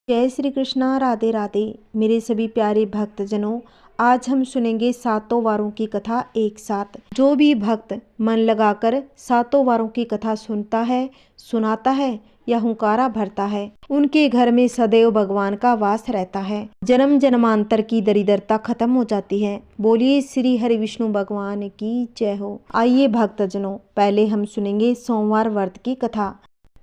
जय श्री कृष्णा। राधे राधे मेरे सभी प्यारे भक्तजनों। आज हम सुनेंगे सातों वारों की कथा एक साथ। जो भी भक्त मन लगाकर सातों वारों की कथा सुनता है, सुनाता है या हुंकारा भरता है, उनके घर में सदैव भगवान का वास रहता है। जन्म जन्मांतर की दरिद्रता खत्म हो जाती है। बोलिए श्री हरि विष्णु भगवान की जय हो। आइए भक्तजनों, पहले हम सुनेंगे सोमवार व्रत की कथा।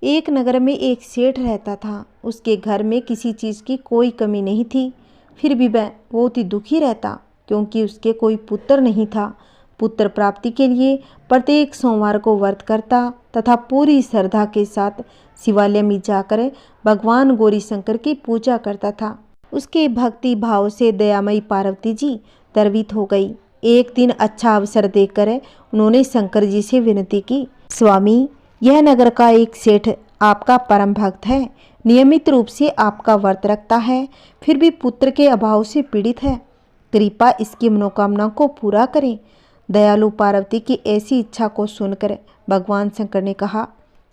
एक नगर में एक सेठ रहता था। उसके घर में किसी चीज़ की कोई कमी नहीं थी। फिर भी वह बहुत ही दुखी रहता, क्योंकि उसके कोई पुत्र नहीं था। पुत्र प्राप्ति के लिए प्रत्येक सोमवार को व्रत करता तथा पूरी श्रद्धा के साथ शिवालय में जाकर भगवान गौरी शंकर की पूजा करता था। उसके भक्ति भाव से दयामयी पार्वती जी गर्वित हो गई। एक दिन अच्छा अवसर देखकर उन्होंने शंकर जी से विनती की, स्वामी, यह नगर का एक सेठ आपका परम भक्त है, नियमित रूप से आपका व्रत रखता है, फिर भी पुत्र के अभाव से पीड़ित है। कृपा इसकी मनोकामना को पूरा करें। दयालु पार्वती की ऐसी इच्छा को सुनकर भगवान शंकर ने कहा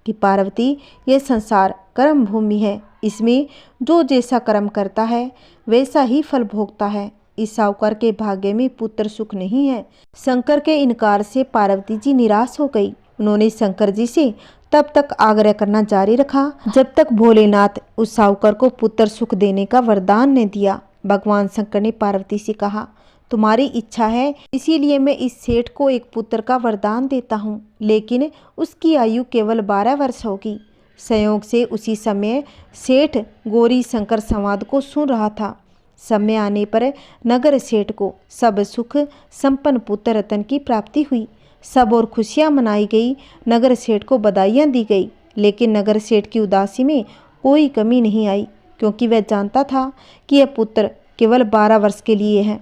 कि पार्वती, यह संसार कर्म भूमि है। इसमें जो जैसा कर्म करता है वैसा ही फल भोगता है। इस साहूकार के भाग्य में पुत्र सुख नहीं है। शंकर के इनकार से पार्वती जी निराश हो गई। उन्होंने शंकर जी से तब तक आग्रह करना जारी रखा जब तक भोलेनाथ उस साहूकार को पुत्र सुख देने का वरदान न दिया। भगवान शंकर ने पार्वती से कहा, तुम्हारी इच्छा है, इसीलिए मैं इस सेठ को एक पुत्र का वरदान देता हूँ, लेकिन उसकी आयु केवल 12 वर्ष होगी। संयोग से उसी समय सेठ गौरी शंकर संवाद को सुन रहा था। समय आने पर नगर सेठ को सब सुख संपन्न पुत्र रतन की प्राप्ति हुई। सब और खुशियां मनाई गई। नगर सेठ को बधाइयां दी गई, लेकिन नगर सेठ की उदासी में कोई कमी नहीं आई, क्योंकि वह जानता था कि यह पुत्र केवल 12 वर्ष के लिए है।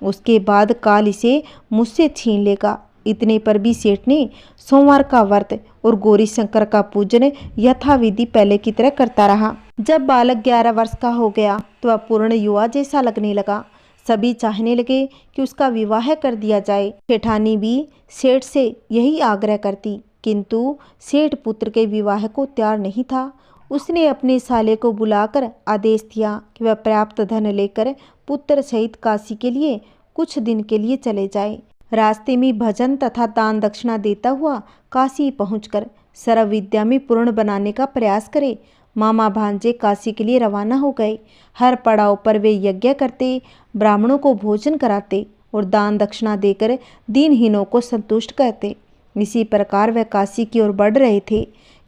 उसके बाद काल इसे मुझसे छीन लेगा। इतने पर भी सेठ ने सोमवार का व्रत और गौरी शंकर का पूजन यथाविधि पहले की तरह करता रहा। जब बालक 11 वर्ष का हो गया तो वह पूर्ण युवा जैसा लगने लगा। सभी चाहने लगे कि उसका विवाह कर दिया जाए। सेठानी भी सेठ से यही आग्रह करती, किंतु सेठ पुत्र के विवाह को तैयार नहीं था। उसने अपने साले को बुलाकर आदेश दिया कि वह पर्याप्त धन लेकर पुत्र सहित काशी के लिए कुछ दिन के लिए चले जाए। रास्ते में भजन तथा दान दक्षिणा देता हुआ काशी पहुंचकर सर्व विद्या में पूर्ण बनाने का प्रयास करे। मामा भांजे काशी के लिए रवाना हो गए। हर पड़ाव पर वे यज्ञ करते, ब्राह्मणों को भोजन कराते और दान दक्षिणा देकर दीनहीनों को संतुष्ट करते। इसी प्रकार वह काशी की ओर बढ़ रहे थे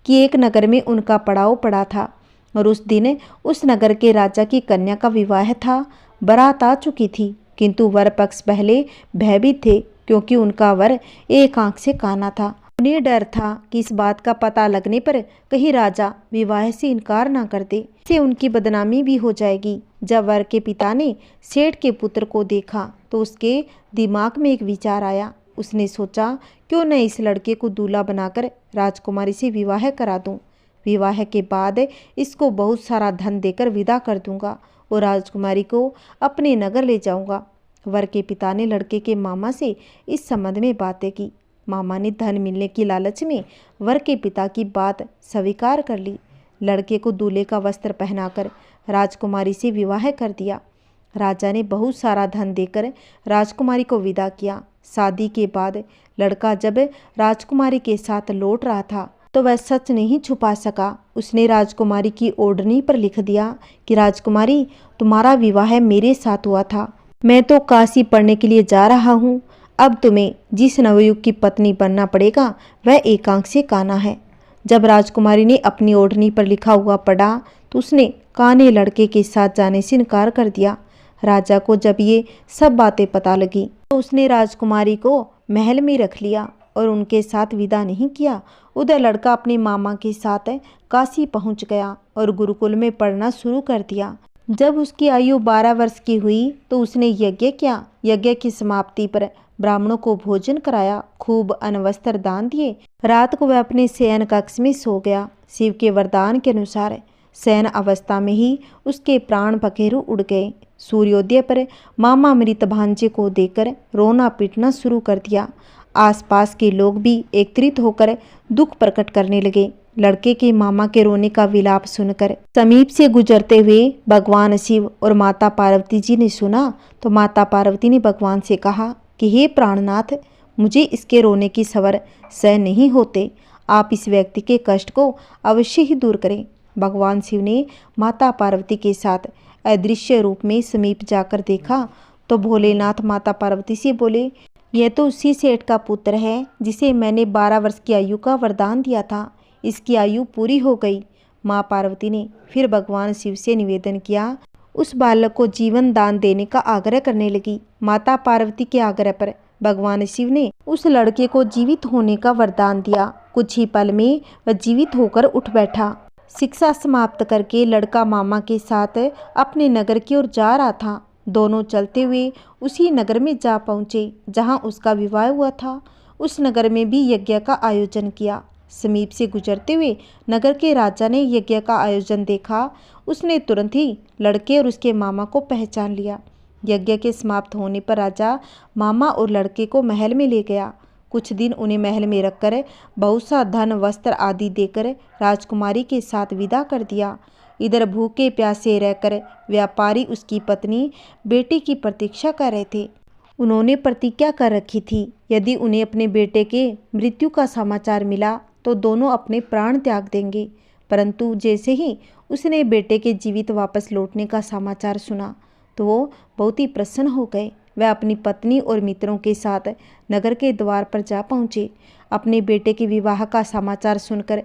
कि एक नगर में उनका पड़ाव पड़ा था, और उस दिन उस नगर के राजा की कन्या का विवाह था। बारात आ चुकी थी, किंतु वर पक्ष पहले भयभीत थे, क्योंकि उनका वर एक आंख से काना था। उन्हें डर था कि इस बात का पता लगने पर कहीं राजा विवाह से इनकार ना कर दे, इससे उनकी बदनामी भी हो जाएगी। जब वर के पिता ने सेठ के पुत्र को देखा तो उसके दिमाग में एक विचार आया। उसने सोचा, क्यों न इस लड़के को दूल्हा बनाकर राजकुमारी से विवाह करा दूं। विवाह के बाद इसको बहुत सारा धन देकर विदा कर दूंगा और राजकुमारी को अपने नगर ले जाऊंगा। वर के पिता ने लड़के के मामा से इस संबंध में बातें की। मामा ने धन मिलने की लालच में वर के पिता की बात स्वीकार कर ली। लड़के को दूल्हे का वस्त्र पहनाकर राजकुमारी से विवाह कर दिया। राजा ने बहुत सारा धन देकर राजकुमारी को विदा किया। शादी के बाद लड़का जब राजकुमारी के साथ लौट रहा था तो वह सच नहीं छुपा सका। उसने राजकुमारी की ओढ़नी पर लिख दिया कि राजकुमारी, तुम्हारा विवाह मेरे साथ हुआ था। मैं तो काशी पढ़ने के लिए जा रहा हूँ। अब तुम्हें जिस नवयुग की पत्नी बनना पड़ेगा वह एकांक से काना है। जब राजकुमारी ने अपनी ओढ़नी पर लिखा हुआ पढ़ा तो उसने काने लड़के के साथ जाने से इनकार कर दिया। राजा को जब ये सब बातें पता लगी तो उसने राजकुमारी को महल में रख लिया और उनके साथ विदा नहीं किया। उधर लड़का अपने मामा के साथ काशी पहुंच गया और गुरुकुल में पढ़ना शुरू कर दिया। जब उसकी आयु 12 वर्ष की हुई तो उसने यज्ञ किया। यज्ञ की समाप्ति पर ब्राह्मणों को भोजन कराया, खूब अन्न वस्त्र दान दिए। रात को वह अपने शयन कक्ष में सो गया। शिव के वरदान के अनुसार शयन अवस्था में ही उसके प्राण पखेरु उड़ गए। सूर्योदय पर मामा मृत भांजे को देखकर रोना पीटना शुरू कर दिया। आसपास के लोग भी एकत्रित होकर दुख प्रकट करने लगे। लड़के के मामा के रोने का विलाप सुनकर समीप से गुजरते हुए भगवान शिव और माता पार्वती जी ने सुना तो माता पार्वती ने भगवान से कहा कि हे प्राणनाथ, मुझे इसके रोने की सवर सह नहीं होते, आप इस व्यक्ति के कष्ट को अवश्य ही दूर करें। भगवान शिव ने माता पार्वती के साथ अदृश्य रूप में समीप जाकर देखा तो भोलेनाथ माता पार्वती से बोले, यह तो उसी सेठ का पुत्र है जिसे मैंने 12 वर्ष की आयु का वरदान दिया था, इसकी आयु पूरी हो गई। माँ पार्वती ने फिर भगवान शिव से निवेदन किया, उस बालक को जीवन दान देने का आग्रह करने लगी। माता पार्वती के आग्रह पर भगवान शिव ने उस लड़के को जीवित होने का वरदान दिया। कुछ ही पल में वह जीवित होकर उठ बैठा। शिक्षा समाप्त करके लड़का मामा के साथ अपने नगर की ओर जा रहा था। दोनों चलते हुए उसी नगर में जा पहुँचे जहाँ उसका विवाह हुआ था। उस नगर में भी यज्ञ का आयोजन किया। समीप से गुजरते हुए नगर के राजा ने यज्ञ का आयोजन देखा। उसने तुरंत ही लड़के और उसके मामा को पहचान लिया। यज्ञ के समाप्त होने पर राजा मामा और लड़के को महल में ले गया। कुछ दिन उन्हें महल में रखकर बहुत सा धन वस्त्र आदि देकर राजकुमारी के साथ विदा कर दिया। इधर भूखे प्यासे रहकर व्यापारी उसकी पत्नी बेटे की प्रतीक्षा कर रहे थे। उन्होंने प्रतिज्ञा कर रखी थी, यदि उन्हें अपने बेटे के मृत्यु का समाचार मिला तो दोनों अपने प्राण त्याग देंगे। परंतु जैसे ही उसने बेटे के जीवित वापस लौटने का समाचार सुना तो वो बहुत ही प्रसन्न हो गए। वह अपनी पत्नी और मित्रों के साथ नगर के द्वार पर जा पहुँचे। अपने बेटे के विवाह का समाचार सुनकर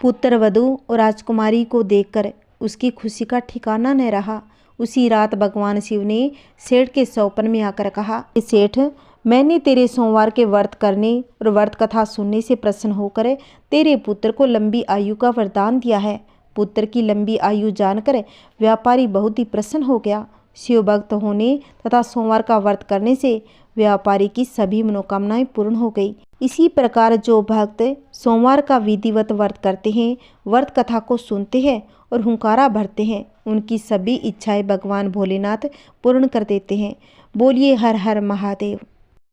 पुत्र वधू और राजकुमारी को देखकर उसकी खुशी का ठिकाना न रहा। उसी रात भगवान शिव ने सेठ के स्वप्न में आकर कहा, सेठ, मैंने तेरे सोमवार के व्रत करने और व्रत कथा सुनने से प्रसन्न होकर तेरे पुत्र को लंबी आयु का वरदान दिया है। पुत्र की लंबी आयु जानकर व्यापारी बहुत ही प्रसन्न हो गया। शिव भक्त होने तथा सोमवार का व्रत करने से व्यापारी की सभी मनोकामनाएं पूर्ण हो गई। इसी प्रकार जो भक्त सोमवार का विधिवत व्रत करते हैं, व्रत कथा को सुनते हैं और हुंकारा भरते हैं, उनकी सभी इच्छाएं भगवान भोलेनाथ पूर्ण कर देते हैं। बोलिए हर हर महादेव।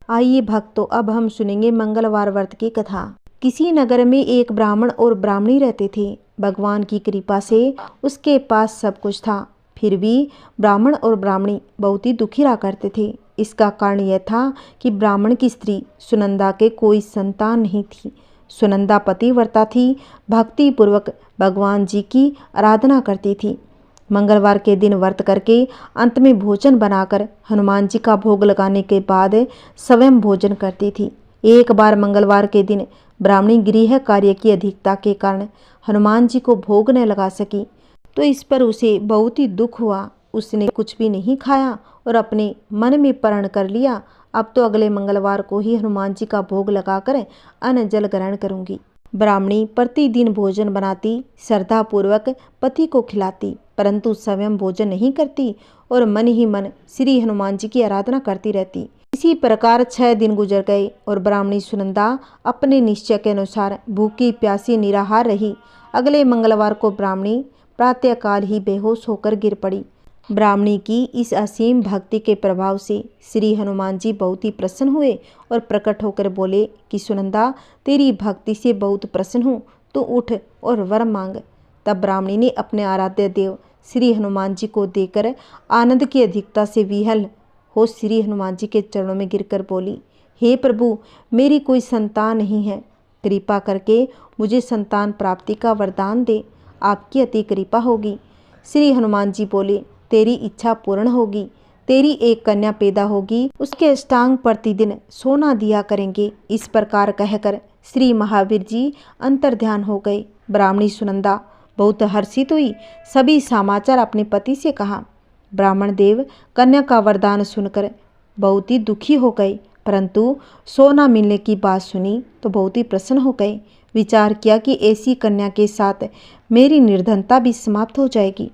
आइए भक्तों, अब हम सुनेंगे मंगलवार व्रत की कथा। किसी नगर में एक ब्राह्मण और ब्राह्मणी रहते थे। भगवान की कृपा से उसके पास सब कुछ था, फिर भी ब्राह्मण और ब्राह्मणी बहुत ही दुखी रहा करते थे। इसका कारण यह था कि ब्राह्मण की स्त्री सुनंदा के कोई संतान नहीं थी। सुनंदा पतिव्रता थी, भक्ति पूर्वक भगवान जी की आराधना करती थी। मंगलवार के दिन व्रत करके अंत में भोजन बनाकर हनुमान जी का भोग लगाने के बाद स्वयं भोजन करती थी। एक बार मंगलवार के दिन ब्राह्मणी गृह कार्य की अधिकता के कारण हनुमान जी को भोग न लगा सकी, तो इस पर उसे बहुत ही दुख हुआ। उसने कुछ भी नहीं खाया और अपने मन में प्रण कर लिया, अब तो अगले मंगलवार को ही हनुमान जी का भोग लगाकर अन्न जल ग्रहण करूंगी। ब्राह्मणी प्रतिदिन भोजन बनाती, श्रद्धापूर्वक पति को खिलाती, परंतु स्वयं भोजन नहीं करती और मन ही मन श्री हनुमान जी की आराधना करती रहती। इसी प्रकार 6 दिन गुजर गए और ब्राह्मणी सुनंदा अपने निश्चय के अनुसार भूखी प्यासी निराहार रही। अगले मंगलवार को ब्राह्मणी प्रातःकाल ही बेहोश होकर गिर पड़ी। ब्राह्मणी की इस असीम भक्ति के प्रभाव से श्री हनुमान जी बहुत ही प्रसन्न हुए और प्रकट होकर बोले कि सुनंदा, तेरी भक्ति से बहुत प्रसन्न हूँ, तो उठ और वर मांग। तब ब्राह्मणी ने अपने आराध्य देव श्री हनुमान जी को देकर आनंद की अधिकता से विहल हो श्री हनुमान जी के चरणों में गिरकर बोली, हे प्रभु, मेरी कोई संतान नहीं है, कृपा करके मुझे संतान प्राप्ति का वरदान दे, आपकी अति कृपा होगी। श्री हनुमान जी बोले, तेरी इच्छा पूर्ण होगी, तेरी एक कन्या पैदा होगी, उसके अष्टांग प्रतिदिन सोना दिया करेंगे। इस प्रकार कहकर श्री महावीर जी अंतर्ध्यान हो गए। ब्राह्मणी सुनंदा बहुत हर्षित हुई, सभी समाचार अपने पति से कहा। ब्राह्मण देव कन्या का वरदान सुनकर बहुत ही दुखी हो गए, परंतु सोना मिलने की बात सुनी तो बहुत ही प्रसन्न हो गए। विचार किया कि ऐसी कन्या के साथ मेरी निर्धनता भी समाप्त हो जाएगी।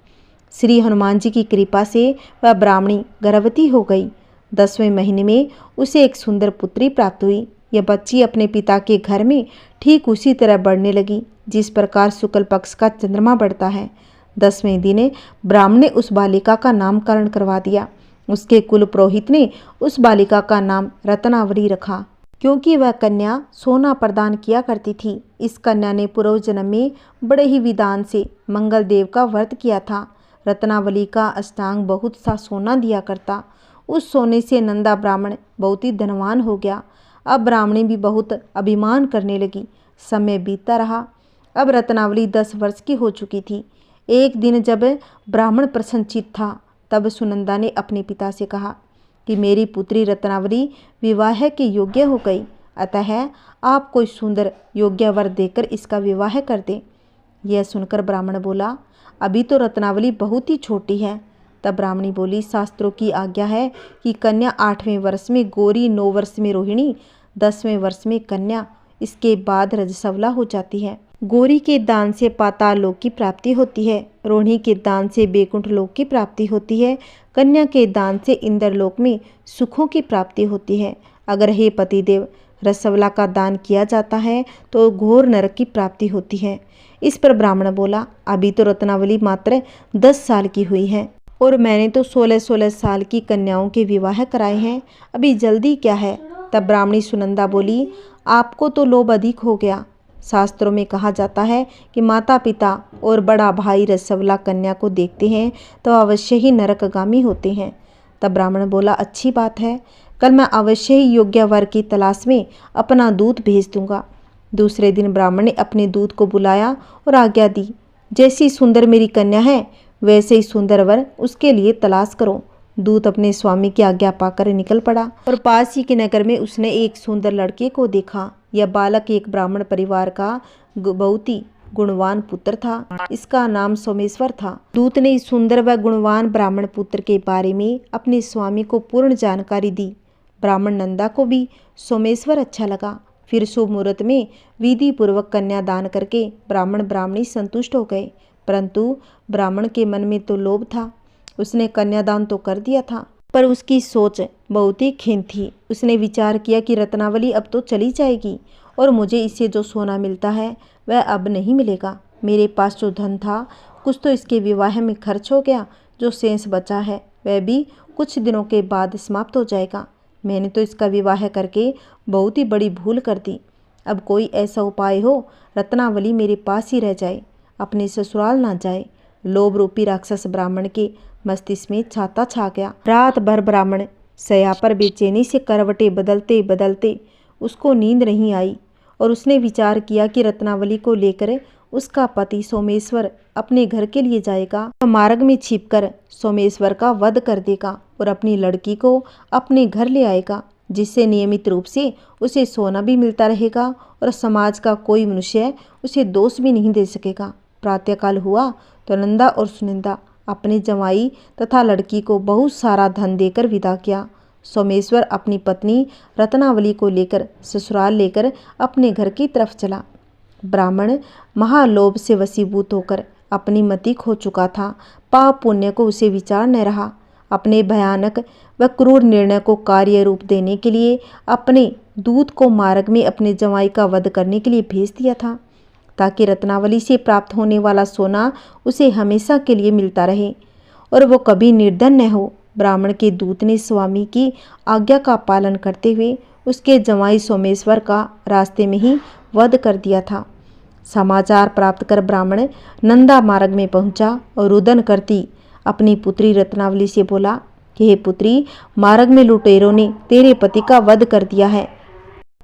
श्री हनुमान जी की कृपा से वह ब्राह्मणी गर्भवती हो गई। 10वें महीने में उसे एक सुंदर पुत्री प्राप्त हुई। यह बच्ची अपने पिता के घर में ठीक उसी तरह बढ़ने लगी जिस प्रकार शुक्ल पक्ष का चंद्रमा बढ़ता है। 10वें दिन ब्राह्मण ने उस बालिका का नामकरण करवा दिया। उसके कुल पुरोहित ने उस बालिका का नाम रत्नावली रखा। क्योंकि वह कन्या सोना प्रदान किया करती थी। इस कन्या ने पूर्व जन्म में बड़े ही विधान से मंगल देव का व्रत किया था। रत्नावली का अष्टांग बहुत सा सोना दिया करता। उस सोने से नंदा ब्राह्मण बहुत ही धनवान हो गया। अब ब्राह्मणी भी बहुत अभिमान करने लगी। समय बीतता रहा। अब रत्नावली 10 वर्ष की हो चुकी थी। एक दिन जब ब्राह्मण प्रसन्नचित्त था, तब सुनंदा ने अपने पिता से कहा कि मेरी पुत्री रत्नावली विवाह के योग्य हो गई, अतः आप कोई सुंदर योग्य वर देकर इसका विवाह कर दें। यह सुनकर ब्राह्मण बोला, अभी तो रत्नावली बहुत ही छोटी है। तब ब्राह्मणी बोली, शास्त्रों की आज्ञा है कि कन्या 8वें वर्ष में गौरी, 9 वर्ष में रोहिणी, 10वें वर्ष में कन्या, इसके बाद रजस्वला हो जाती है। गौरी के दान से पाताल लोक की प्राप्ति होती है, रोहिणी के दान से बैकुंठ लोक की प्राप्ति होती है, कन्या के दान से इंद्रलोक में सुखों की प्राप्ति होती है। अगर हे पतिदेव रसवला का दान किया जाता है तो घोर नरक की प्राप्ति होती है। इस पर ब्राह्मण बोला, अभी तो रत्नावली मात्र 10 साल की हुई है और मैंने तो 16-16 साल की कन्याओं के विवाह कराए हैं, अभी जल्दी क्या है। तब ब्राह्मणी सुनंदा बोली, आपको तो लोभ अधिक हो गया। शास्त्रों में कहा जाता है कि माता पिता और बड़ा भाई रसवला कन्या को देखते हैं तो अवश्य ही नरकगामी होते हैं। तब ब्राह्मण बोला, अच्छी बात है, कल मैं अवश्य ही योग्य वर की तलाश में अपना दूत भेज दूंगा। दूसरे दिन ब्राह्मण ने अपने दूत को बुलाया और आज्ञा दी, जैसी सुंदर मेरी कन्या है वैसे ही सुंदर वर उसके लिए तलाश करो। दूत अपने स्वामी की आज्ञा पाकर निकल पड़ा और पास ही के नगर में उसने एक सुंदर लड़के को देखा। यह बालक एक ब्राह्मण परिवार का बहुत ही गुणवान पुत्र था। इसका नाम सोमेश्वर था। दूत ने इस सुंदर व गुणवान ब्राह्मण पुत्र के बारे में अपने स्वामी को पूर्ण जानकारी दी। ब्राह्मण नंदा को भी सोमेश्वर अच्छा लगा। फिर शुभ मुहूर्त में विधि पूर्वक कन्या दान करके ब्राह्मण ब्राह्मणी संतुष्ट हो गए, परंतु ब्राह्मण के मन में तो लोभ था। उसने कन्यादान तो कर दिया था, पर उसकी सोच बहुत ही खीन थी। उसने विचार किया कि रत्नावली अब तो चली जाएगी और मुझे इससे जो सोना मिलता है वह अब नहीं मिलेगा। मेरे पास जो धन था कुछ तो इसके विवाह में खर्च हो गया, जो शेष बचा है वह भी कुछ दिनों के बाद समाप्त हो जाएगा। मैंने तो इसका विवाह करके बहुत ही बड़ी भूल कर दी। अब कोई ऐसा उपाय हो रत्नावली मेरे पास ही रह जाए, अपने ससुराल ना जाए। लोभ रूपी राक्षस ब्राह्मण के मस्तिष्क में छाता छा गया। रात भर ब्राह्मण शया पर बेचैनी से करवटे बदलते बदलते उसको नींद नहीं आई और उसने विचार किया कि रत्नावली को लेकर उसका पति सोमेश्वर अपने घर के लिए जाएगा। मार्ग में छिपकर सोमेश्वर का वध कर देगा और अपनी लड़की को अपने घर ले आएगा, जिससे नियमित रूप से उसे सोना भी मिलता रहेगा और समाज का कोई मनुष्य उसे दोष भी नहीं दे सकेगा। प्रातःकाल हुआ तो नंदा और सुनंदा अपने जमाई तथा लड़की को बहुत सारा धन देकर विदा किया। सोमेश्वर अपनी पत्नी रत्नावली को लेकर ससुराल लेकर अपने घर की तरफ चला। ब्राह्मण महालोभ से वशीभूत होकर अपनी मति खो चुका था। पाप पुण्य को उसे विचार न रहा। अपने भयानक व क्रूर निर्णय को कार्य रूप देने के लिए अपने दूत को मार्ग में अपने जमाई का वध करने के लिए भेज दिया था, ताकि रत्नावली से प्राप्त होने वाला सोना उसे हमेशा के लिए मिलता रहे और वो कभी निर्धन न हो। ब्राह्मण के दूत ने स्वामी की आज्ञा का पालन करते हुए उसके जमाई सोमेश्वर का रास्ते में ही वध कर दिया था। समाचार प्राप्त कर ब्राह्मण नंदा मार्ग में पहुंचा और रुदन करती अपनी पुत्री रत्नावली से बोला कि हे पुत्री, मार्ग में लुटेरों ने तेरे पति का वध कर दिया है।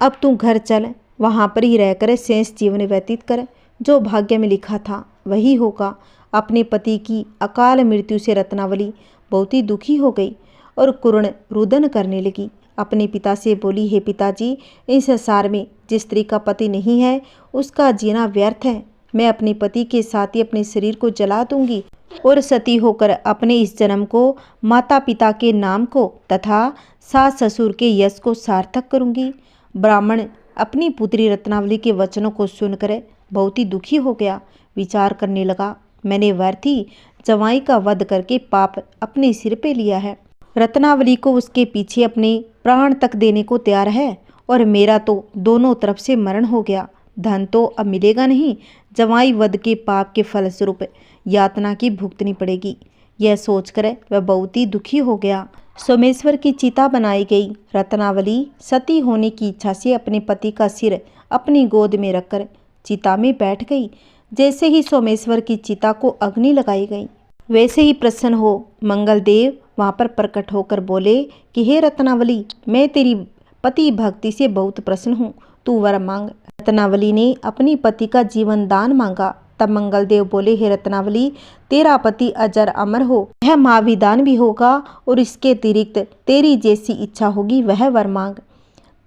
अब तू घर चल, वहाँ पर ही रहकर शेष जीवन व्यतीत कर। जो भाग्य में लिखा था वही होगा। अपने पति की अकाल मृत्यु से रत्नावली बहुत ही दुखी हो गई और करुण रुदन करने लगी। अपने पिता से बोली, हे पिताजी, इस संसार में जिस स्त्री का पति नहीं है उसका जीना व्यर्थ है। मैं अपने पति के साथ ही अपने शरीर को जला दूंगी और सती होकर अपने इस जन्म को माता पिता के नाम को तथा सास ससुर के यश को सार्थक करूंगी। ब्राह्मण अपनी पुत्री रत्नावली के वचनों को सुनकर बहुत ही दुखी हो गया। विचार करने लगा, मैंने व्यर्थ ही जवाई का वध करके पाप अपने सिर पे लिया है। रत्नावली को उसके पीछे अपने प्राण तक देने को तैयार है और मेरा तो दोनों तरफ से मरण हो गया। धन तो अब मिलेगा नहीं, जवाई वध के पाप के फलस्वरूप यातना की भुगतनी पड़ेगी। यह सोचकर वह बहुत ही दुखी हो गया। सोमेश्वर की चिता बनाई गई। रत्नावली सती होने की इच्छा से अपने पति का सिर अपनी गोद में रखकर चिता में बैठ गई। जैसे ही सोमेश्वर की चिता को अग्नि लगाई गई, वैसे ही प्रसन्न हो मंगलदेव वहां पर प्रकट होकर बोले कि हे रत्नावली, मैं तेरी पति भक्ति से बहुत प्रसन्न हूँ, तू वर मांग। रत्नावली ने अपनी पति का जीवन दान मांगा। तब मंगलदेव बोले, हे रत्नावली, तेरा पति अजर अमर हो, यह महाविदान भी होगा और इसके अतिरिक्त तेरी जैसी इच्छा होगी वह वर मांग।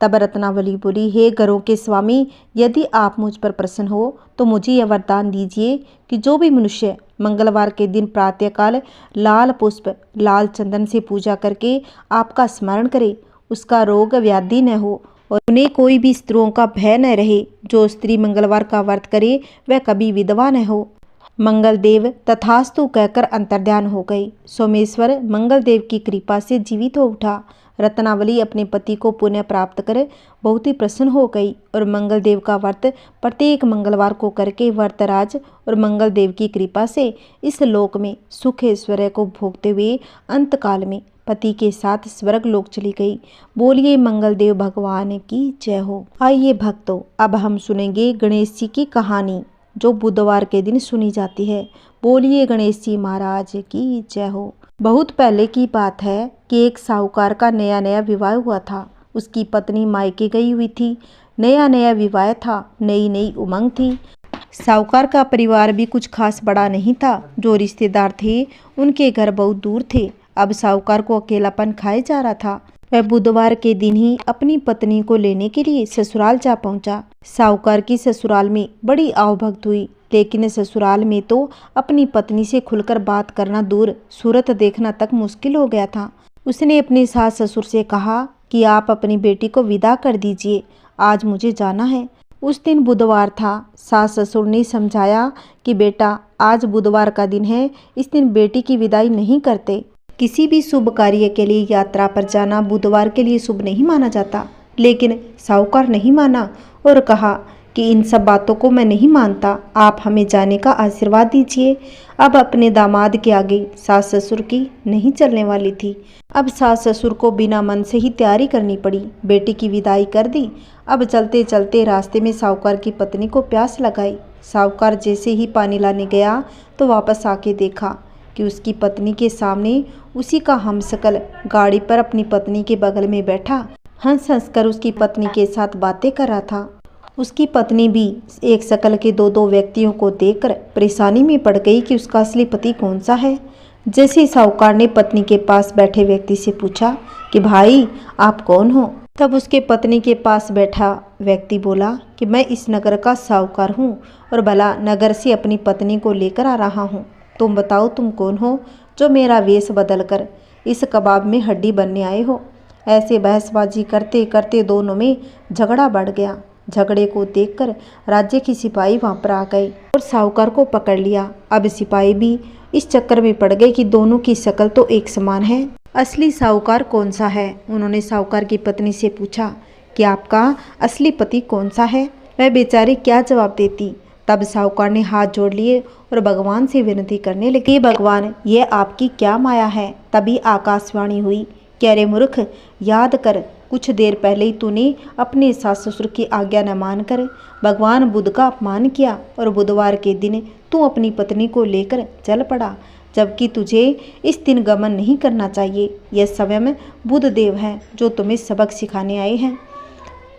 तब रत्नावली बोली, हे गरों के स्वामी, यदि आप मुझ पर प्रसन्न हो तो मुझे यह वरदान दीजिए कि जो भी मनुष्य मंगलवार के दिन प्रातःकाल लाल पुष्प लाल चंदन से पूजा करके आपका स्मरण करे, उसका रोग व्याधि न हो और उन्हें कोई भी स्त्रियों का भय न रहे। जो स्त्री मंगलवार का व्रत करे वह कभी विधवा न हो। मंगलदेव तथास्तु कहकर अंतर्ध्यान हो गए। सोमेश्वर मंगलदेव की कृपा से जीवित हो उठा। रत्नावली अपने पति को पुनः प्राप्त कर बहुत ही प्रसन्न हो गई और मंगलदेव का व्रत प्रत्येक मंगलवार को करके व्रतराज और मंगलदेव की कृपा से इस लोक में सुख ऐश्वर्य को भोगते हुए अंतकाल में पति के साथ स्वर्ग लोक चली गई। बोलिए मंगलदेव भगवान की जय हो। आइए भक्तों, अब हम सुनेंगे गणेश जी की कहानी जो बुधवार के दिन सुनी जाती है। बोलिए गणेश जी महाराज की जय हो। बहुत पहले की बात है कि एक साहूकार का नया नया विवाह हुआ था। उसकी पत्नी मायके गई हुई थी। नया नया विवाह था, नई नई उमंग थी। साहूकार का परिवार भी कुछ खास बड़ा नहीं था। जो रिश्तेदार थे उनके घर बहुत दूर थे। अब साहूकार को अकेलापन खाए जा रहा था। वह बुधवार के दिन ही अपनी पत्नी को लेने के लिए ससुराल जा पहुंचा। साहूकार की ससुराल में बड़ी आवभगत हुई, लेकिन ससुराल में तो अपनी पत्नी से खुलकर बात करना दूर, सूरत देखना तक मुश्किल हो गया था। उसने अपने सास ससुर से कहा कि आप अपनी बेटी को विदा कर दीजिए, आज मुझे जाना है। उस दिन बुधवार था। सास ससुर ने समझाया कि बेटा, आज बुधवार का दिन है, इस दिन बेटी की विदाई नहीं करते। किसी भी शुभ कार्य के लिए यात्रा पर जाना बुधवार के लिए शुभ नहीं माना जाता। लेकिन साहूकार नहीं माना और कहा कि इन सब बातों को मैं नहीं मानता, आप हमें जाने का आशीर्वाद दीजिए। अब अपने दामाद के आगे सास ससुर की नहीं चलने वाली थी। अब सास ससुर को बिना मन से ही तैयारी करनी पड़ी। बेटी की विदाई कर दी। अब चलते चलते रास्ते में साहूकार की पत्नी को प्यास लगाई। साहूकार जैसे ही पानी लाने गया तो वापस आके देखा कि उसकी पत्नी के सामने उसी का हमशक्ल गाड़ी पर अपनी पत्नी के बगल में बैठा हंस हंस कर उसकी पत्नी के साथ बातें कर रहा था। उसकी पत्नी भी एक शकल के दो दो व्यक्तियों को देखकर परेशानी में पड़ गई कि उसका असली पति कौन सा है। जैसे साहूकार ने पत्नी के पास बैठे व्यक्ति से पूछा कि भाई, आप कौन हो? तब उसके पत्नी के पास बैठा व्यक्ति बोला कि मैं इस नगर का साहूकार हूँ और भला नगर से अपनी पत्नी को लेकर आ रहा हूँ। तुम बताओ, तुम कौन हो जो मेरा वेश बदल कर इस कबाब में हड्डी बनने आए हो? ऐसे बहसबाजी करते करते दोनों में झगड़ा बढ़ गया। झगड़े को देखकर राज्य के सिपाही वहां पर आ गए और साहूकार को पकड़ लिया। अब सिपाही भी इस चक्कर में पड़ गए कि दोनों की शक्ल तो एक समान है, असली साहूकार कौन सा है? उन्होंने साहूकार की पत्नी से पूछा कि आपका असली पति कौन सा है? वह बेचारी क्या जवाब देती। तब साहूकार ने हाथ जोड़ लिए और भगवान से विनती करने लगे, भगवान, ये आपकी क्या माया है? तभी आकाशवाणी हुई कि अरे मूर्ख, याद कर, कुछ देर पहले ही तूने अपने सास ससुर की आज्ञा न मानकर भगवान बुद्ध का अपमान किया और बुधवार के दिन तू अपनी पत्नी को लेकर चल पड़ा, जबकि तुझे इस दिन गमन नहीं करना चाहिए। यह स्वयं बुद्ध देव हैं जो तुम्हें सबक सिखाने आए हैं।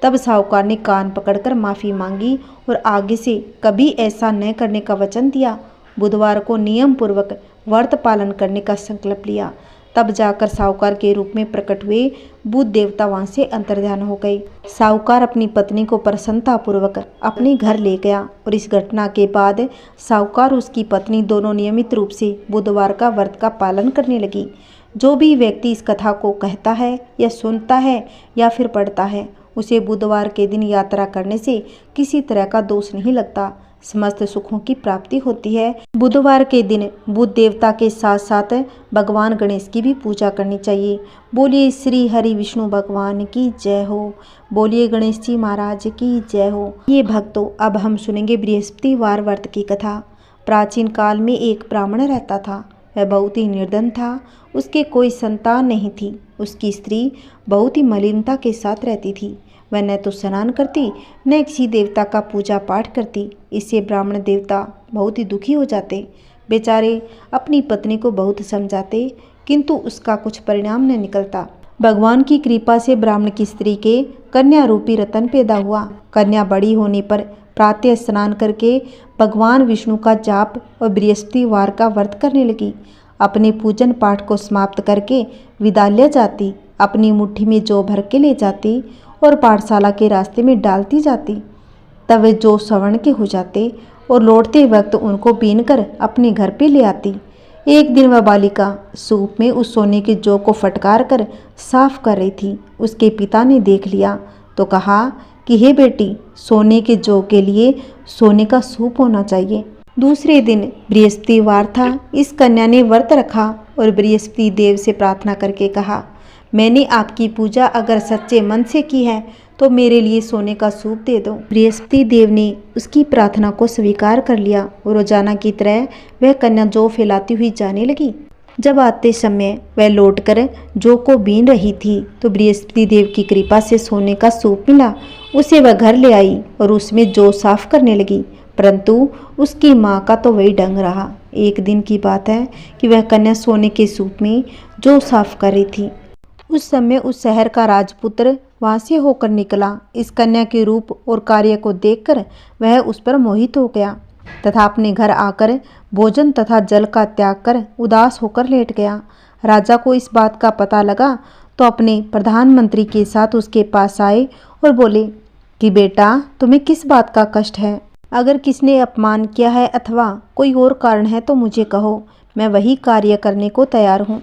तब साहूकार ने कान पकड़कर माफ़ी मांगी और आगे से कभी ऐसा न करने का वचन दिया। बुधवार को नियम पूर्वक व्रत पालन करने का संकल्प लिया। तब जाकर साहूकार के रूप में प्रकट हुए बुद्ध देवता वहां से अंतर्ध्यान हो गए। साहूकार अपनी पत्नी को प्रसन्नतापूर्वक अपने घर ले गया और इस घटना के बाद साहूकार उसकी पत्नी दोनों नियमित रूप से बुधवार का व्रत का पालन करने लगी। जो भी व्यक्ति इस कथा को कहता है या सुनता है या फिर पढ़ता है, उसे बुधवार के दिन यात्रा करने से किसी तरह का दोष नहीं लगता, समस्त सुखों की प्राप्ति होती है। बुधवार के दिन बुद्ध देवता के साथ साथ भगवान गणेश की भी पूजा करनी चाहिए। बोलिए श्री हरि विष्णु भगवान की जय हो। बोलिए गणेश जी महाराज की जय हो। ये भक्तों, अब हम सुनेंगे बृहस्पतिवार व्रत की कथा। प्राचीन काल में एक ब्राह्मण रहता था। वह बहुत ही निर्धन था, उसके कोई संतान नहीं थी। उसकी स्त्री बहुत ही मलिनता के साथ रहती थी। वह न तो स्नान करती न किसी देवता का पूजा पाठ करती। इससे ब्राह्मण देवता बहुत ही दुखी हो जाते। बेचारे अपनी पत्नी को बहुत समझाते, किंतु उसका कुछ परिणाम न निकलता। भगवान की कृपा से ब्राह्मण की स्त्री के कन्या रूपी रतन पैदा हुआ। कन्या बड़ी होने पर प्रातः स्नान करके भगवान विष्णु का जाप और बृहस्पतिवार का व्रत करने लगी। अपने पूजन पाठ को समाप्त करके विद्यालय जाती, अपनी मुट्ठी में जौ भर के ले जाती और पाठशाला के रास्ते में डालती जाती। तब वे जौ स्वर्ण के हो जाते और लौटते वक्त उनको बीनकर अपने घर पे ले आती। एक दिन वह बालिका सूप में उस सोने के जौ को फटकार कर साफ कर रही थी। उसके पिता ने देख लिया तो कहा कि हे बेटी, सोने के जौ के लिए सोने का सूप होना चाहिए। दूसरे दिन बृहस्पतिवार था। इस कन्या ने व्रत रखा और बृहस्पति देव से प्रार्थना करके कहा, मैंने आपकी पूजा अगर सच्चे मन से की है तो मेरे लिए सोने का सूप दे दो। बृहस्पति देव ने उसकी प्रार्थना को स्वीकार कर लिया और रोजाना की तरह वह कन्या जौ फैलाती हुई जाने लगी। जब आते समय वह लौटकर जौ को बीन रही थी तो बृहस्पति देव की कृपा से सोने का सूप मिला। उसे वह घर ले आई और उसमें जौ साफ करने लगी, परंतु उसकी माँ का तो वही ढंग रहा। एक दिन की बात है कि वह कन्या सोने के सूप में जौ साफ कर रही थी। उस समय उस शहर का राजपुत्र वहां से होकर निकला। इस कन्या के रूप और कार्य को देखकर वह उस पर मोहित हो गया तथा अपने घर आकर भोजन तथा जल का त्याग कर उदास होकर लेट गया। राजा को इस बात का पता लगा तो अपने प्रधानमंत्री के साथ उसके पास आए और बोले कि बेटा, तुम्हें किस बात का कष्ट है? अगर किसने अपमान किया है अथवा कोई और कारण है तो मुझे कहो, मैं वही कार्य करने को तैयार हूँ।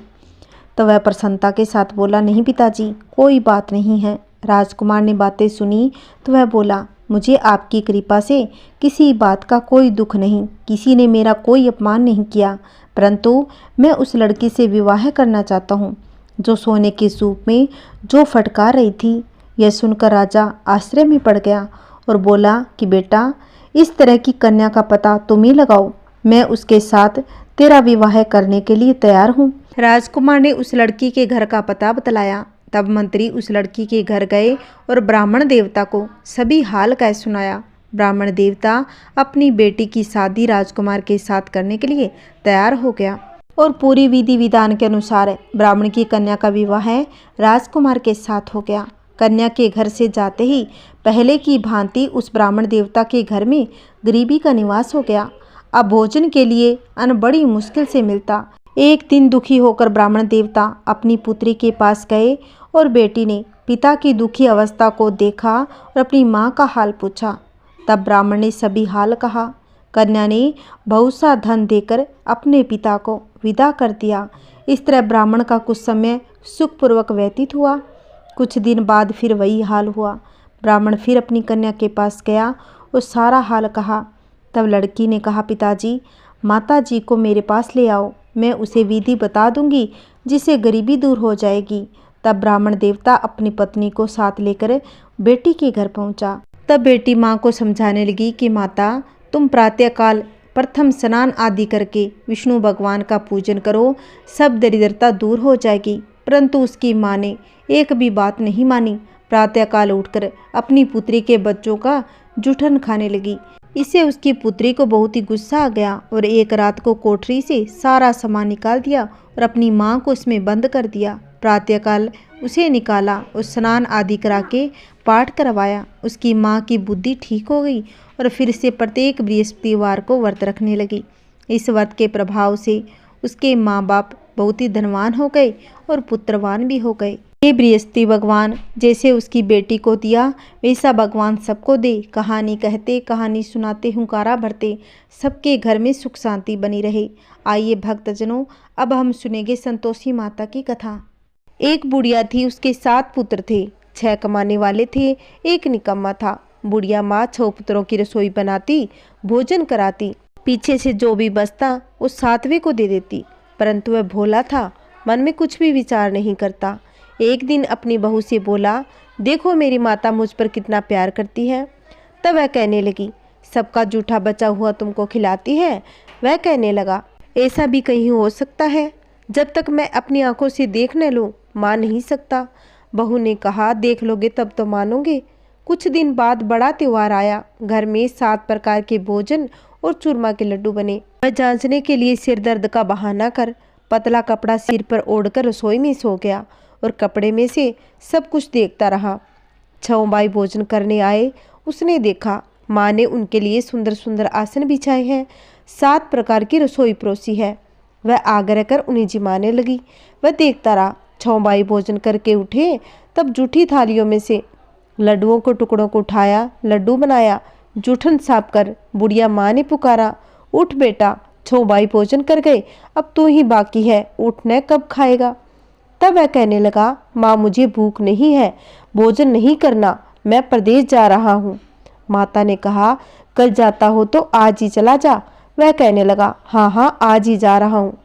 तो वह प्रसन्नता के साथ बोला, नहीं पिताजी, कोई बात नहीं है। राजकुमार ने बातें सुनी तो वह बोला, मुझे आपकी कृपा से किसी बात का कोई दुख नहीं, किसी ने मेरा कोई अपमान नहीं किया, परंतु मैं उस लड़की से विवाह करना चाहता हूँ जो सोने के सूप में जो फटकार रही थी। यह सुनकर राजा आश्चर्य में पड़ गया और बोला कि बेटा, इस तरह की कन्या का पता तुम ही लगाओ, मैं उसके साथ तेरा विवाह करने के लिए तैयार हूँ। राजकुमार ने उस लड़की के घर का पता बतलाया। तब मंत्री उस लड़की के घर गए और ब्राह्मण देवता को सभी हाल कह सुनाया। ब्राह्मण देवता अपनी बेटी की शादी राजकुमार के साथ करने के लिए तैयार हो गया और पूरी विधि विधान के अनुसार ब्राह्मण की कन्या का विवाह राजकुमार के साथ हो गया। कन्या के घर से जाते ही पहले की भांति उस ब्राह्मण देवता के घर में गरीबी का निवास हो गया। अब भोजन के लिए अन्न बड़ी मुश्किल से मिलता। एक दिन दुखी होकर ब्राह्मण देवता अपनी पुत्री के पास गए और बेटी ने पिता की दुखी अवस्था को देखा और अपनी माँ का हाल पूछा। तब ब्राह्मण ने सभी हाल कहा। कन्या ने बहुत सा धन देकर अपने पिता को विदा कर दिया। इस तरह ब्राह्मण का कुछ समय सुखपूर्वक व्यतीत हुआ। कुछ दिन बाद फिर वही हाल हुआ। ब्राह्मण फिर अपनी कन्या के पास गया और सारा हाल कहा। तब लड़की ने कहा, पिताजी, माता जी को मेरे पास ले आओ, मैं उसे विधि बता दूंगी जिससे गरीबी दूर हो जाएगी। तब ब्राह्मण देवता अपनी पत्नी को साथ लेकर बेटी के घर पहुंचा। तब बेटी माँ को समझाने लगी कि माता, तुम प्रातःकाल प्रथम स्नान आदि करके विष्णु भगवान का पूजन करो, सब दरिद्रता दूर हो जाएगी। परंतु उसकी माँ ने एक भी बात नहीं मानी। प्रातःकाल उठकर अपनी पुत्री के बच्चों का जूठन खाने लगी। इससे उसकी पुत्री को बहुत ही गुस्सा आ गया और एक रात को कोठरी से सारा सामान निकाल दिया और अपनी माँ को इसमें बंद कर दिया। प्रातःकाल उसे निकाला और स्नान आदि करा के पाठ करवाया। उसकी माँ की बुद्धि ठीक हो गई और फिर से प्रत्येक बृहस्पतिवार को व्रत रखने लगी। इस व्रत के प्रभाव से उसके माँ बाप बहुत ही धनवान हो गए और पुत्रवान भी हो गए। ये बृहस्पति भगवान जैसे उसकी बेटी को दिया वैसा भगवान सबको दे। कहानी कहते, कहानी सुनाते, हुंकारा भरते, सबके घर में सुख शांति बनी रहे। आइए भक्तजनों, अब हम सुनेंगे संतोषी माता की कथा। एक बुढ़िया थी, उसके 7 पुत्र थे। 6 कमाने वाले थे, एक निकम्मा था। बुढ़िया माँ 6 पुत्रों की रसोई बनाती, भोजन कराती, पीछे से जो भी बचता वो 7वें को दे देती। परंतु वह भोला था, मन में कुछ भी विचार नहीं करता। एक दिन अपनी बहू से बोला, देखो मेरी माता मुझ पर कितना प्यार करती है। तब वह कहने लगी, सबका जूठा बचा हुआ तुमको खिलाती है। वह कहने लगा, ऐसा भी कहीं हो सकता है? जब तक मैं अपनी आंखों से देख न लूं, मान नहीं सकता। बहू ने कहा, देख लोगे तब तो मानोगे। कुछ दिन बाद बड़ा त्योहार आया। घर में 7 प्रकार के भोजन और चूरमा के लड्डू बने। मैं जांचने के लिए सिर दर्द का बहाना कर पतला कपड़ा सिर पर ओढ़कर रसोई में सो गया और कपड़े में से सब कुछ देखता रहा। छौबाई भोजन करने आए। उसने देखा माँ ने उनके लिए सुंदर सुंदर आसन बिछाए हैं, 7 प्रकार की रसोई परोसी है। वह आग्रह कर उन्हें जिमाने लगी। वह देखता रहा। छौबाई भोजन करके उठे तब जूठी थालियों में से लड्डुओं को टुकड़ों को उठाया, लड्डू बनाया। जूठन साफ कर बुढ़िया माँ ने पुकारा, उठ बेटा, छौबाई भोजन कर गए, अब तू ही बाकी है, उठने कब खाएगा? तब वह कहने लगा, माँ मुझे भूख नहीं है, भोजन नहीं करना, मैं प्रदेश जा रहा हूँ। माता ने कहा, कल जाता हो तो आज ही चला जा। वह कहने लगा, हाँ हाँ आज ही जा रहा हूँ।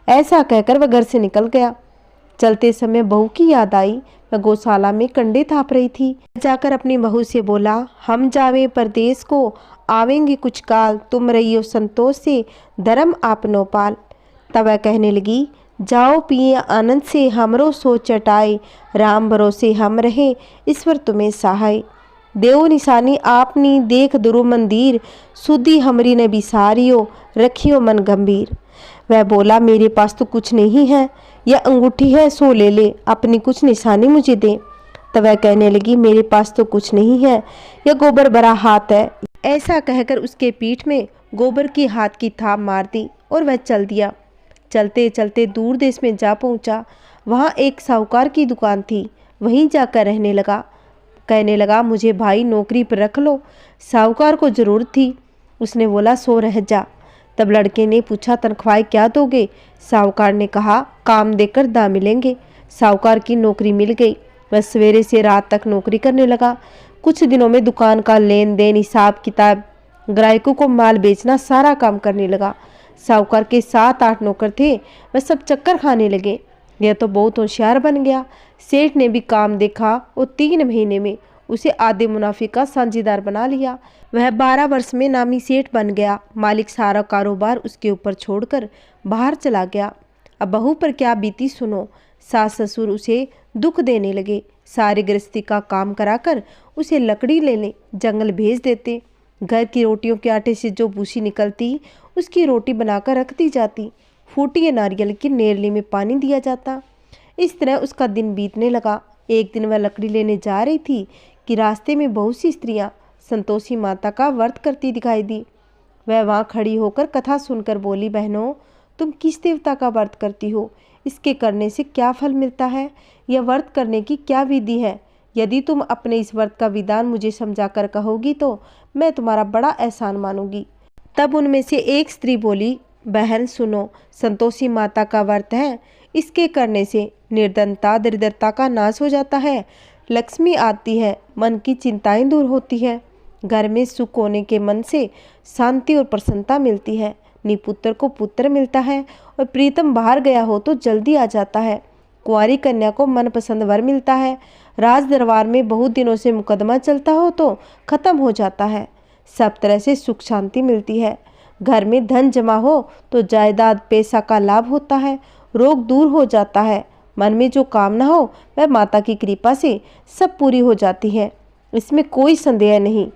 ऐसा कहकर वह घर से निकल गया। चलते समय बहू की याद आई। वह गौशाला में कंडे थाप रही थी। जाकर अपनी बहू से बोला, हम जावे परदेश को, आवेंगे कुछ काल, तुम रहियो संतोष से, धर्म आपनो पाल। तब वह कहने लगी, जाओ पिए आनंद से, हमरो सो चटाए, राम भरोसे हम रहे, ईश्वर तुम्हें सहाय। देव निशानी आपनी देख दुरु मंदिर, सुधी हमरी ने बिसारियो, रखियो मन गंभीर। वह बोला, मेरे पास तो कुछ नहीं है, यह अंगूठी है सो ले ले, अपनी कुछ निशानी मुझे दे। तब वह कहने लगी, मेरे पास तो कुछ नहीं है, यह गोबर भरा हाथ है। ऐसा कहकर उसके पीठ में गोबर की हाथ की थाप मार दी और वह चल दिया। चलते चलते दूर देश में जा पहुंचा। वहाँ एक साहूकार की दुकान थी, वहीं जाकर रहने लगा। कहने लगा, मुझे भाई नौकरी पर रख लो। साहूकार को जरूरत थी। उसने बोला, सो रह जा। तब लड़के ने पूछा, तनख्वाह क्या दोगे? साहूकार ने कहा, काम देकर दाम मिलेंगे। साहूकार की नौकरी मिल गई। वह सवेरे से रात तक नौकरी करने लगा। कुछ दिनों में दुकान का लेन देन, हिसाब किताब, ग्राहकों को माल बेचना, सारा काम करने लगा। साहूकार के 7-8 नौकर थे, वह सब चक्कर खाने लगे। यह तो बहुत होशियार बन गया। सेठ ने भी काम देखा और 3 महीने में उसे आधे मुनाफे का साझेदार बना लिया। वह 12 वर्ष में नामी सेठ बन गया। मालिक सारा कारोबार उसके ऊपर छोड़कर बाहर चला गया। अब बहू पर क्या बीती सुनो। सास ससुर उसे दुख देने लगे। सारे गृहस्थी का काम कराकर उसे लकड़ी लेने जंगल भेज देते। घर की रोटियों के आटे से जो भूसी निकलती, उसकी रोटी बनाकर रख दी जाती। फूटी नारियल की नेरली में पानी दिया जाता। इस तरह उसका दिन बीतने लगा। एक दिन वह लकड़ी लेने जा रही थी कि रास्ते में बहुत सी स्त्रियां संतोषी माता का व्रत करती दिखाई दी। वह वहाँ खड़ी होकर कथा सुनकर बोली, बहनों, तुम किस देवता का व्रत करती हो? इसके करने से क्या फल मिलता है? यह व्रत करने की क्या विधि है? यदि तुम अपने इस व्रत का विधान मुझे समझाकर कहोगी तो मैं तुम्हारा बड़ा एहसान मानूंगी। तब उनमें से एक स्त्री बोली, बहन सुनो, संतोषी माता का व्रत है, इसके करने से निर्धनता दरिद्रता का नाश हो जाता है, लक्ष्मी आती है, मन की चिंताएं दूर होती है, घर में सुख होने के मन से शांति और प्रसन्नता मिलती है, निपुत्र को पुत्र मिलता है और प्रीतम बाहर गया हो तो जल्दी आ जाता है, कुंवारी कन्या को मनपसंद वर मिलता है, राज दरबार में बहुत दिनों से मुकदमा चलता हो तो खत्म हो जाता है, सब तरह से सुख शांति मिलती है, घर में धन जमा हो तो जायदाद पैसा का लाभ होता है, रोग दूर हो जाता है, मन में जो कामना हो वह माता की कृपा से सब पूरी हो जाती है, इसमें कोई संदेह नहीं।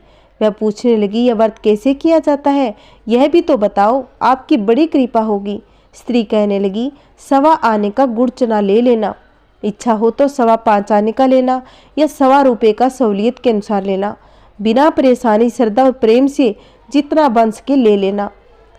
वह पूछने लगी, यह व्रत कैसे किया जाता है, यह भी तो बताओ, आपकी बड़ी कृपा होगी। स्त्री कहने लगी, 1.25 आने का गुड़ चना ले लेना, इच्छा हो तो 5.25 आने का लेना या 1.25 रुपये का सहूलियत के अनुसार लेना, बिना परेशानी श्रद्धा और प्रेम से जितना बन सके ले लेना।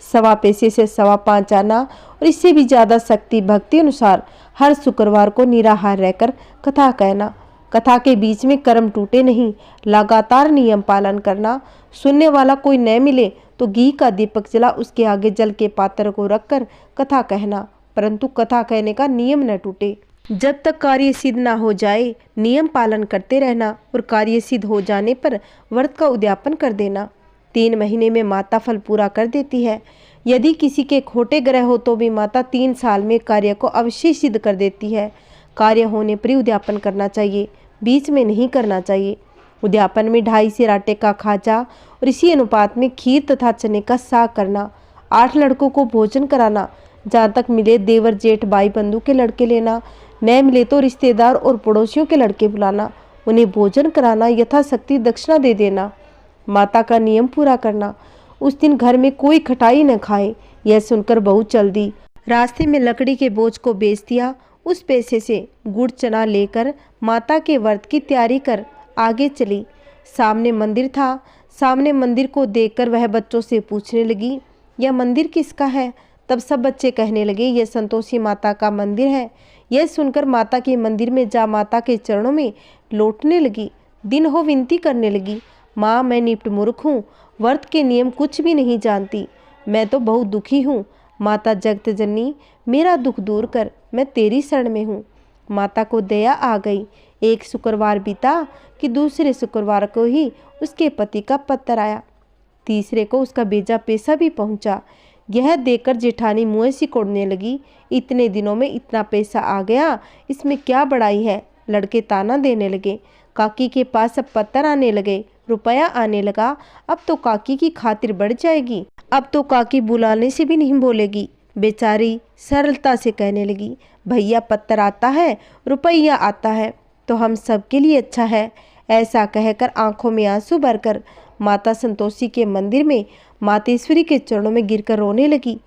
1.25 पैसे से 5.25 आना और इससे भी ज़्यादा शक्ति भक्ति अनुसार हर शुक्रवार को निराहार रहकर कथा कहना। कथा के बीच में कर्म टूटे नहीं, लगातार नियम पालन करना। सुनने वाला कोई न मिले तो घी का दीपक जला उसके आगे जल के पात्र को रखकर कथा कहना, परंतु कथा कहने का नियम न टूटे। जब तक कार्य सिद्ध ना हो जाए नियम पालन करते रहना और कार्य सिद्ध हो जाने पर व्रत का उद्यापन कर देना। 3 महीने में माता फल पूरा कर देती है। यदि किसी के खोटे ग्रह हो तो भी माता 3 साल में कार्य को अवश्य सिद्ध कर देती है। कार्य होने पर ही उद्यापन करना चाहिए, बीच में नहीं करना चाहिए। उद्यापन में 2.5 सेर आटे का खाजा और इसी अनुपात में खीर तथा चने का साग करना। 8 लड़कों को भोजन कराना, जहाँ तक मिले देवर जेठ भाई बंधु के लड़के लेना, न मिले तो रिश्तेदार और पड़ोसियों के लड़के बुलाना, उन्हें भोजन कराना, यथाशक्ति दक्षिणा दे देना, माता का नियम पूरा करना। उस दिन घर में कोई खटाई न खाए। यह सुनकर बहू चल दी। रास्ते में लकड़ी के बोझ को बेच दिया। उस पैसे से गुड़ चना लेकर माता के व्रत की तैयारी कर आगे चली। सामने मंदिर था। सामने मंदिर को देखकर वह बच्चों से पूछने लगी, यह मंदिर किसका है? तब सब बच्चे कहने लगे, यह संतोषी माता का मंदिर है। यह सुनकर माता के मंदिर में जा माता के चरणों में लौटने लगी। दिन हो विनती करने लगी, माँ मैं निप्ट मूर्ख हूँ, व्रत के नियम कुछ भी नहीं जानती, मैं तो बहुत दुखी हूँ। माता जगत जननी मेरा दुख दूर कर, मैं तेरी शरण में हूँ। माता को दया आ गई। एक शुक्रवार बीता कि दूसरे शुक्रवार को ही उसके पति का पत्र आया। तीसरे को उसका भेजा पैसा भी पहुंचा। यह देखकर जेठानी मुँह सिकोड़ने लगी, इतने दिनों में इतना पैसा आ गया, इसमें क्या बड़ाई है। लड़के ताना देने लगे। काकी के पास अब पत्थर आने लगे, रुपया आने लगा। अब तो काकी की खातिर बढ़ जाएगी। अब तो काकी बुलाने से भी नहीं बोलेगी। बेचारी सरलता से कहने लगी, भैया पत्थर आता है, रुपया आता है तो हम सबके लिए अच्छा है। ऐसा कहकर आंखों में आंसू भरकर माता संतोषी के मंदिर में मातेश्वरी के चरणों में गिरकर रोने लगी।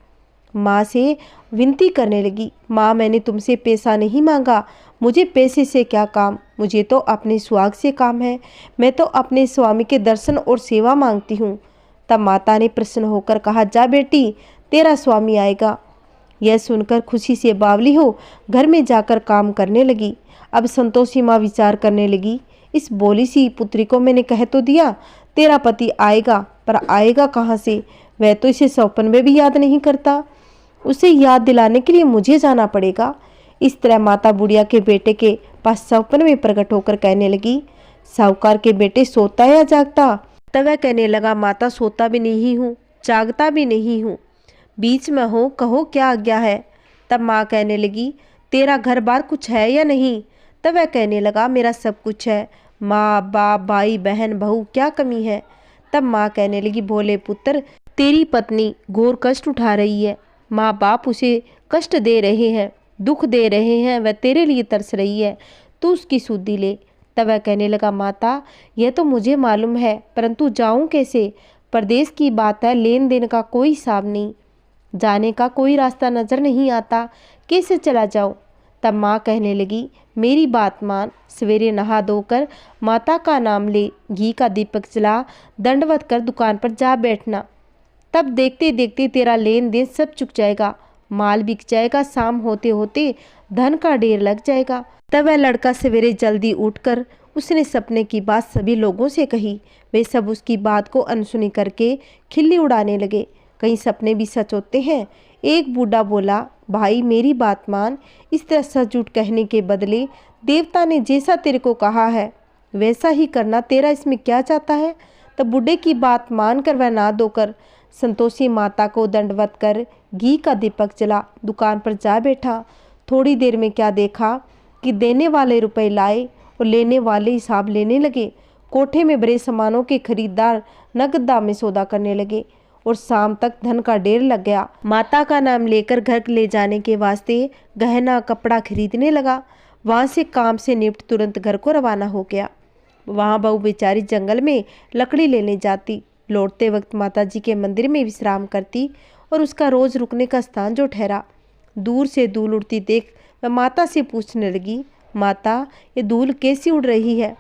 माँ से विनती करने लगी, माँ मैंने तुमसे पैसा नहीं मांगा, मुझे पैसे से क्या काम, मुझे तो अपने सुहाग से काम है। मैं तो अपने स्वामी के दर्शन और सेवा मांगती हूँ। तब माता ने प्रसन्न होकर कहा, जा बेटी तेरा स्वामी आएगा। यह सुनकर खुशी से बावली हो घर में जाकर काम करने लगी। अब संतोषी माँ विचार करने लगी, इस बोली सी पुत्री को मैंने कह तो दिया तेरा पति आएगा, पर आएगा कहाँ से? वह तो इसे सौपन में भी याद नहीं करता। उसे याद दिलाने के लिए मुझे जाना पड़ेगा। इस तरह माता बुढ़िया के बेटे के पास सौपन में प्रकट होकर कहने लगी, साहूकार के बेटे सोता या जागता? तब वह कहने लगा, माता सोता भी नहीं हूँ, जागता भी नहीं हूँ, बीच में हो, कहो क्या आज्ञा है। तब माँ कहने लगी, तेरा घर बार कुछ है या नहीं? तब वह कहने लगा, मेरा सब कुछ है, माँ बाप भाई बहन बहू, क्या कमी है? तब माँ कहने लगी, भोले पुत्र तेरी पत्नी घोर कष्ट उठा रही है, माँ बाप उसे कष्ट दे रहे हैं, दुख दे रहे हैं, वह तेरे लिए तरस रही है, तू उसकी सुधि ले। तब वह कहने लगा, माता यह तो मुझे मालूम है, परंतु जाऊं कैसे? परदेश की बात है, लेन देन का कोई हिसाब नहीं, जाने का कोई रास्ता नजर नहीं आता, कैसे चला जाऊं? तब माँ कहने लगी, मेरी बात मान, सवेरे नहा धोकर माता का नाम ले, घी का दीपक जला, दंडवत कर दुकान पर जा बैठना। तब देखते देखते तेरा लेन देन सब चुक जाएगा, माल बिक जाएगा, शाम होते होते धन का ढेर लग जाएगा। तब वह लड़का सवेरे जल्दी उठकर उसने सपने की बात सभी लोगों से कही। वे सब उसकी बात को अनसुनी करके खिल्ली उड़ाने लगे। कहीं सपने भी सच होते हैं। एक बूढ़ा बोला, भाई मेरी बात मान, इस तरह सच झूठ कहने के बदले देवता ने जैसा तेरे को कहा है वैसा ही करना, तेरा इसमें क्या चाहता है? तब बूढ़े की बात मानकर वह ना धोकर संतोषी माता को दंडवत कर घी का दीपक जला दुकान पर जा बैठा। थोड़ी देर में क्या देखा कि देने वाले रुपए लाए और लेने वाले हिसाब लेने लगे। कोठे में भरे सामानों के खरीदार नगद दाम में सौदा करने लगे और शाम तक धन का ढेर लग गया। माता का नाम लेकर घर ले जाने के वास्ते गहना कपड़ा खरीदने लगा। वहाँ से काम से निपट तुरंत घर को रवाना हो गया। वहाँ बहू बेचारी जंगल में लकड़ी लेने जाती, लौटते वक्त माता जी के मंदिर में विश्राम करती और उसका रोज रुकने का स्थान जो ठहरा। दूर से धूल उड़ती देख वह माता से पूछने लगी, माता ये धूल कैसी उड़ रही है?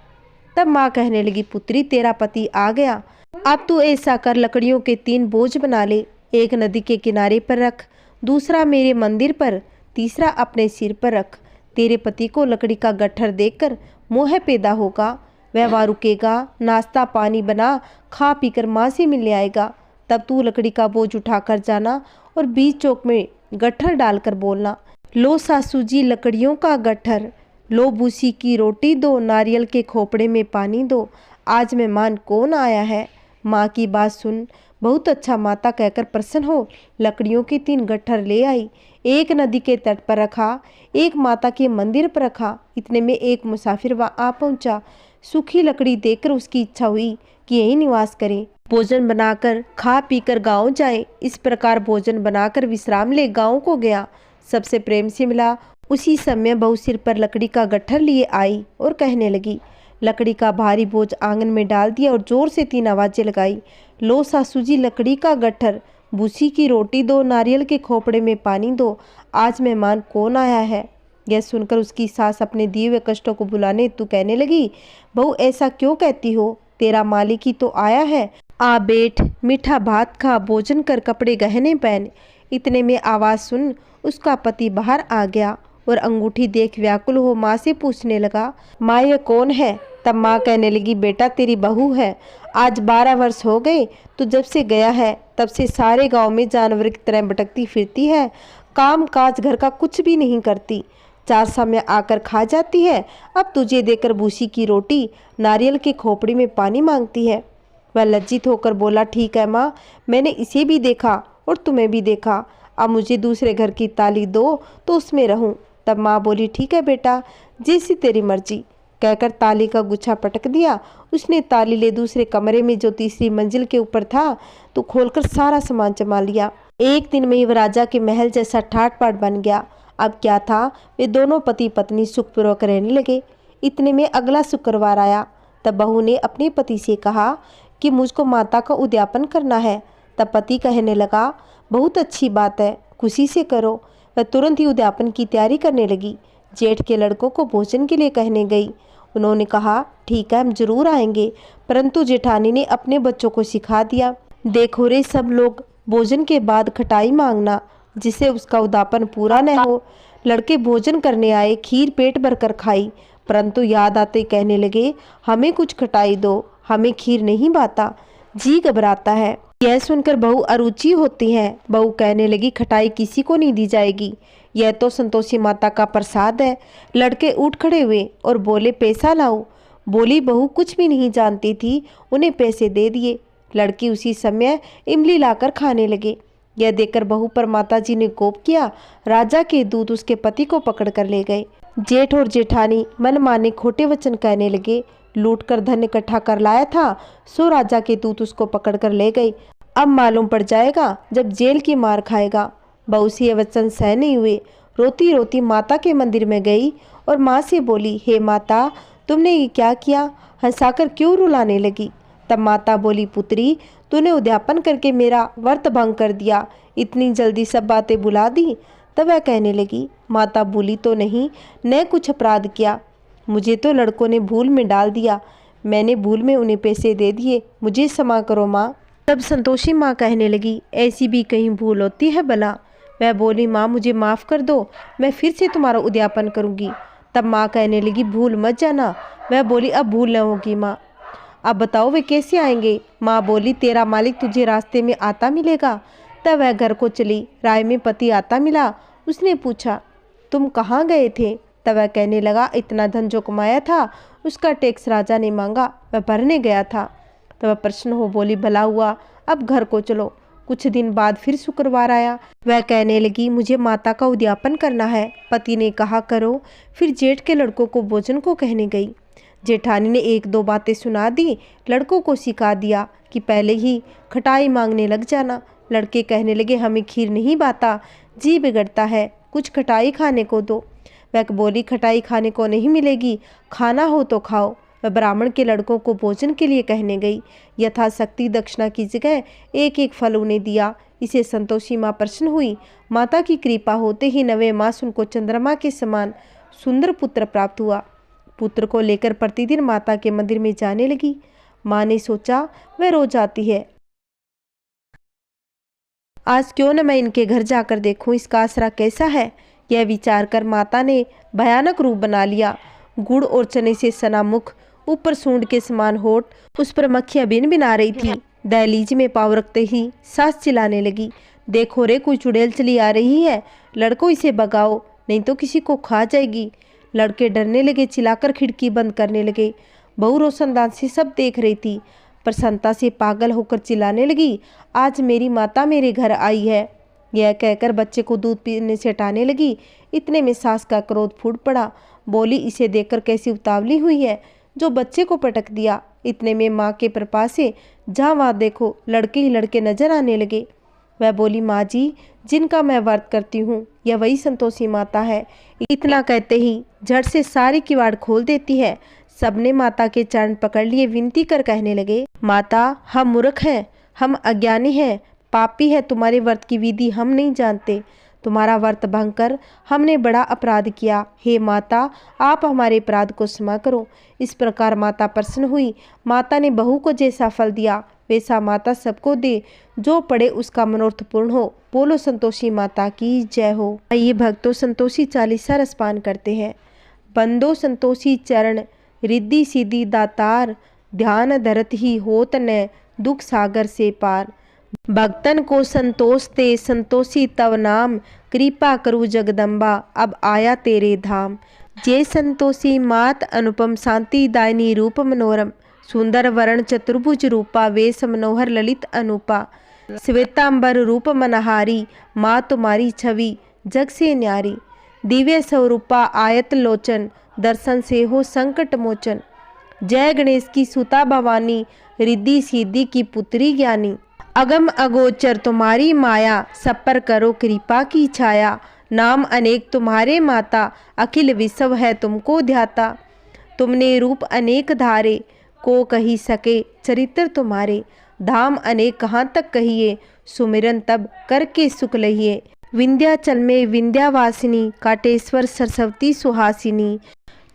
तब माँ कहने लगी, पुत्री तेरा पति आ गया, अब तू ऐसा कर लकड़ियों के 3 बोझ बना ले, एक नदी के किनारे पर रख, दूसरा मेरे मंदिर पर, तीसरा अपने सिर पर रख। तेरे पति को लकड़ी का गट्ठर देखकर मोह पैदा होगा, वह वहाँ रुकेगा, नाश्ता पानी बना खा पीकर माँ से मिलने आएगा। तब तू लकड़ी का बोझ उठाकर जाना और बीच चौक में गट्ठर डालकर बोलना, लो सासू जी लकड़ियों का गट्ठर, लो भूसी की रोटी दो, नारियल के खोपड़े में पानी दो, आज मेहमान कौन आया है? माँ की बात सुन बहुत अच्छा माता कहकर प्रसन्न हो लकड़ियों के 3 गट्ठर ले आई। एक नदी के तट पर रखा, एक माता के मंदिर पर रखा। इतने में एक मुसाफिर वहाँ आ पहुँचा। सूखी लकड़ी देखकर उसकी इच्छा हुई कि यही निवास करे। भोजन बनाकर खा पीकर गांव जाए। इस प्रकार भोजन बनाकर विश्राम ले गांव को गया। सबसे प्रेम से मिला। उसी समय बहू सिर पर लकड़ी का गट्ठर लिए आई और कहने लगी, लकड़ी का भारी बोझ आंगन में डाल दिया और जोर से 3 आवाजें लगाई। लो सासू जी, लकड़ी का गट्ठर, भूसी की रोटी दो, नारियल के खोपड़े में पानी दो, आज मेहमान कौन आया है। यह सुनकर उसकी सास अपने दिए हुए कष्टों को बुलाने हेतु कहने लगी, बहू ऐसा क्यों कहती हो, तेरा मालिक ही तो आया है, आ बैठ, मीठा भात खा, भोजन कर, कपड़े गहने पहन। इतने में आवाज़ सुन उसका पति बाहर आ गया और अंगूठी देख व्याकुल हो माँ से पूछने लगा, माँ ये कौन है। तब माँ कहने लगी, बेटा तेरी बहू है, आज 12 वर्ष हो गए, तो जब से गया है तब से सारे गांव में जानवर की तरह भटकती फिरती है, काम काज घर का कुछ भी नहीं करती, 4 समय आकर खा जाती है, अब तुझे देकर भूसी की रोटी, नारियल के खोपड़ी में पानी मांगती है। वह लज्जित होकर बोला, ठीक है माँ, मैंने इसे भी देखा और तुम्हें भी देखा, अब मुझे दूसरे घर की ताली दो तो उसमें रहूं। तब माँ बोली, ठीक है बेटा, जैसी तेरी मर्जी, कहकर ताली का गुच्छा पटक दिया। उसने ताली ले दूसरे कमरे में जो तीसरी मंजिल के ऊपर था तो खोलकर सारा सामान जमा लिया। एक दिन में ही वह राजा के महल जैसा ठाट बाट बन गया। अब क्या था, वे दोनों पति पत्नी सुखपूर्वक रहने लगे। इतने में अगला शुक्रवार आया। तब बहू ने अपने पति से कहा कि मुझको माता का उद्यापन करना है। तब पति कहने लगा, बहुत अच्छी बात है, खुशी से करो। वह तुरंत ही उद्यापन की तैयारी करने लगी। जेठ के लड़कों को भोजन के लिए कहने गई। उन्होंने कहा, ठीक है, हम जरूर आएंगे, परंतु जेठानी ने अपने बच्चों को सिखा दिया, देखो रे सब लोग भोजन के बाद खटाई मांगना, जिससे उसका उद्यापन पूरा न हो। लड़के भोजन करने आए, खीर पेट भर कर खाई, परंतु याद आते कहने लगे, हमें कुछ खटाई दो, हमें खीर नहीं भाता, जी घबराता है। यह सुनकर बहू अरुचि होती है। बहू कहने लगी, खटाई किसी को नहीं दी जाएगी, यह तो संतोषी माता का प्रसाद है। लड़के उठ खड़े हुए और बोले, पैसा लाओ। बोली बहू कुछ भी नहीं जानती थी, उन्हें पैसे दे दिए। लड़की उसी समय इमली लाकर खाने लगे। यह देखकर बहू पर माताजी ने कोप किया। राजा के दूत उसके पति को पकड़ कर ले गए। जेठ और जेठानी मन माने खोटे वचन कहने लगे। लूट कर धन इकट्ठा कर लाया था, सो राजा के दूत उसको पकड़ कर ले गए। अब मालूम पड़ जाएगा जब जेल की मार खाएगा। बहू से ये वचन सह नहीं हुए। रोती रोती माता के मंदिर में गई और माँ से बोली, हे माता, तुमने ये क्या किया, हंसाकर क्यों रुलाने लगी। तब माता बोली, पुत्री, तूने उद्यापन करके मेरा व्रत भंग कर दिया, इतनी जल्दी सब बातें भुला दी। तब वह कहने लगी, माता भूली तो नहीं, न कुछ अपराध किया, मुझे तो लड़कों ने भूल में डाल दिया, मैंने भूल में उन्हें पैसे दे दिए, मुझे क्षमा करो माँ। तब संतोषी माँ कहने लगी, ऐसी भी कहीं भूल होती है भला। वह बोली, माँ मुझे माफ़ कर दो, मैं फिर से तुम्हारा उद्यापन करूँगी। तब माँ कहने लगी, भूल मत जाना। वह बोली, अब भूल न होगी माँ। अब बताओ वे कैसे आएंगे। माँ बोली, तेरा मालिक तुझे रास्ते में आता मिलेगा। तब वह घर को चली। राय में पति आता मिला। उसने पूछा, तुम कहाँ गए थे। तब वह कहने लगा, इतना धन जो कमाया था उसका टैक्स राजा ने मांगा, वह भरने गया था। तब वह प्रसन्न हो बोली, भला हुआ, अब घर को चलो। कुछ दिन बाद फिर शुक्रवार आया। वह कहने लगी, मुझे माता का उद्यापन करना है। पति ने कहा, करो। फिर जेठ के लड़कों को भोजन को कहने गई। जेठानी ने 1-2 बातें सुना दी, लड़कों को सिखा दिया कि पहले ही खटाई मांगने लग जाना। लड़के कहने लगे, हमें खीर नहीं भाता, जी बिगड़ता है, कुछ खटाई खाने को दो। वह बोली, खटाई खाने को नहीं मिलेगी, खाना हो तो खाओ। वह ब्राह्मण के लड़कों को भोजन के लिए कहने गई। यथाशक्ति दक्षिणा की जगह 1-1 फल उन्हें दिया। इसे संतोषी माँ प्रसन्न हुई। माता की कृपा होते ही 9वें मास उनको चंद्रमा के समान सुंदर पुत्र प्राप्त हुआ। पुत्र को लेकर प्रतिदिन माता के मंदिर में जाने लगी। माँ ने सोचा, वह रोज आती है, आज क्यों न मैं इनके घर जाकर देखूं इसका आसरा कैसा है। यह विचार कर माता ने भयानक रूप बना लिया। गुड़ और चने से सना मुख, ऊपर सूंड के समान होठ, उस पर मक्खियां बिन बिना रही थी। दहलीज में पाँव रखते ही सास चिल्लाने लगी, देखो रे कोई चुड़ैल चली आ रही है, लड़कों इसे भगाओ नहीं तो किसी को खा जाएगी। लड़के डरने लगे, चिल्लाकर खिड़की बंद करने लगे। बहू रोशनदान से सब देख रही थी। प्रसन्नता से पागल होकर चिल्लाने लगी, आज मेरी माता मेरे घर आई है। यह कहकर बच्चे को दूध पीने से हटाने लगी। इतने में सास का क्रोध फूट पड़ा। बोली, इसे देखकर कैसी उतावली हुई है जो बच्चे को पटक दिया। इतने में माँ के प्रपा से जहाँ वहाँ देखो लड़के ही लड़के नजर आने लगे। वह बोली, माँ जी, जिनका मैं व्रत करती हूँ यह वही संतोषी माता है। इतना कहते ही झट से सारी किवाड़ खोल देती है। सबने माता के चरण पकड़ लिए विनती कर कहने लगे, माता, हम मूर्ख हैं, हम अज्ञानी हैं, पापी है, तुम्हारे व्रत की विधि हम नहीं जानते। तुम्हारा व्रत भंग कर हमने बड़ा अपराध किया। हे माता, आप हमारे अपराध को क्षमा करो। इस प्रकार माता प्रसन्न हुई। माता ने बहू को जैसा फल दिया वैसा माता सबको दे, जो पड़े उसका मनोरथ पूर्ण हो। बोलो संतोषी माता की जय हो। ये भक्तों संतोषी चालीसा रसपान करते हैं। बंदो संतोषी चरण रिद्धि सीधी दातार, ध्यान धरत ही होत न दुख सागर से पार। भक्तन को संतोष दे संतोषी तव नाम, कृपा करु जगदम्बा अब आया तेरे धाम। जय संतोषी मात अनुपम शांति दायनी रूप मनोरम, सुंदर वर्ण चतुर्भुज रूपा वेश मनोहर ललित अनुपा। श्वेतांबर रूप मनहारी, माँ तुम्हारी छवि जग से न्यारी। दिव्य स्वरूपा आयत लोचन, दर्शन से हो संकट मोचन। जय गणेश की सुता भवानी, रिद्धि सीधी की पुत्री ज्ञानी। अगम अगोचर तुम्हारी माया, सब पर करो कृपा की छाया। नाम अनेक तुम्हारे माता, अखिल विश्व है तुमको ध्याता। तुमने रूप अनेक धारे, को कही सके चरित्र तुम्हारे। धाम अनेक कहाँ तक कहिए, सुमिरन तब करके सुख लहिए। विंध्याचल में विंध्यावासिनी, काटेश्वर सरस्वती सुहासिनी।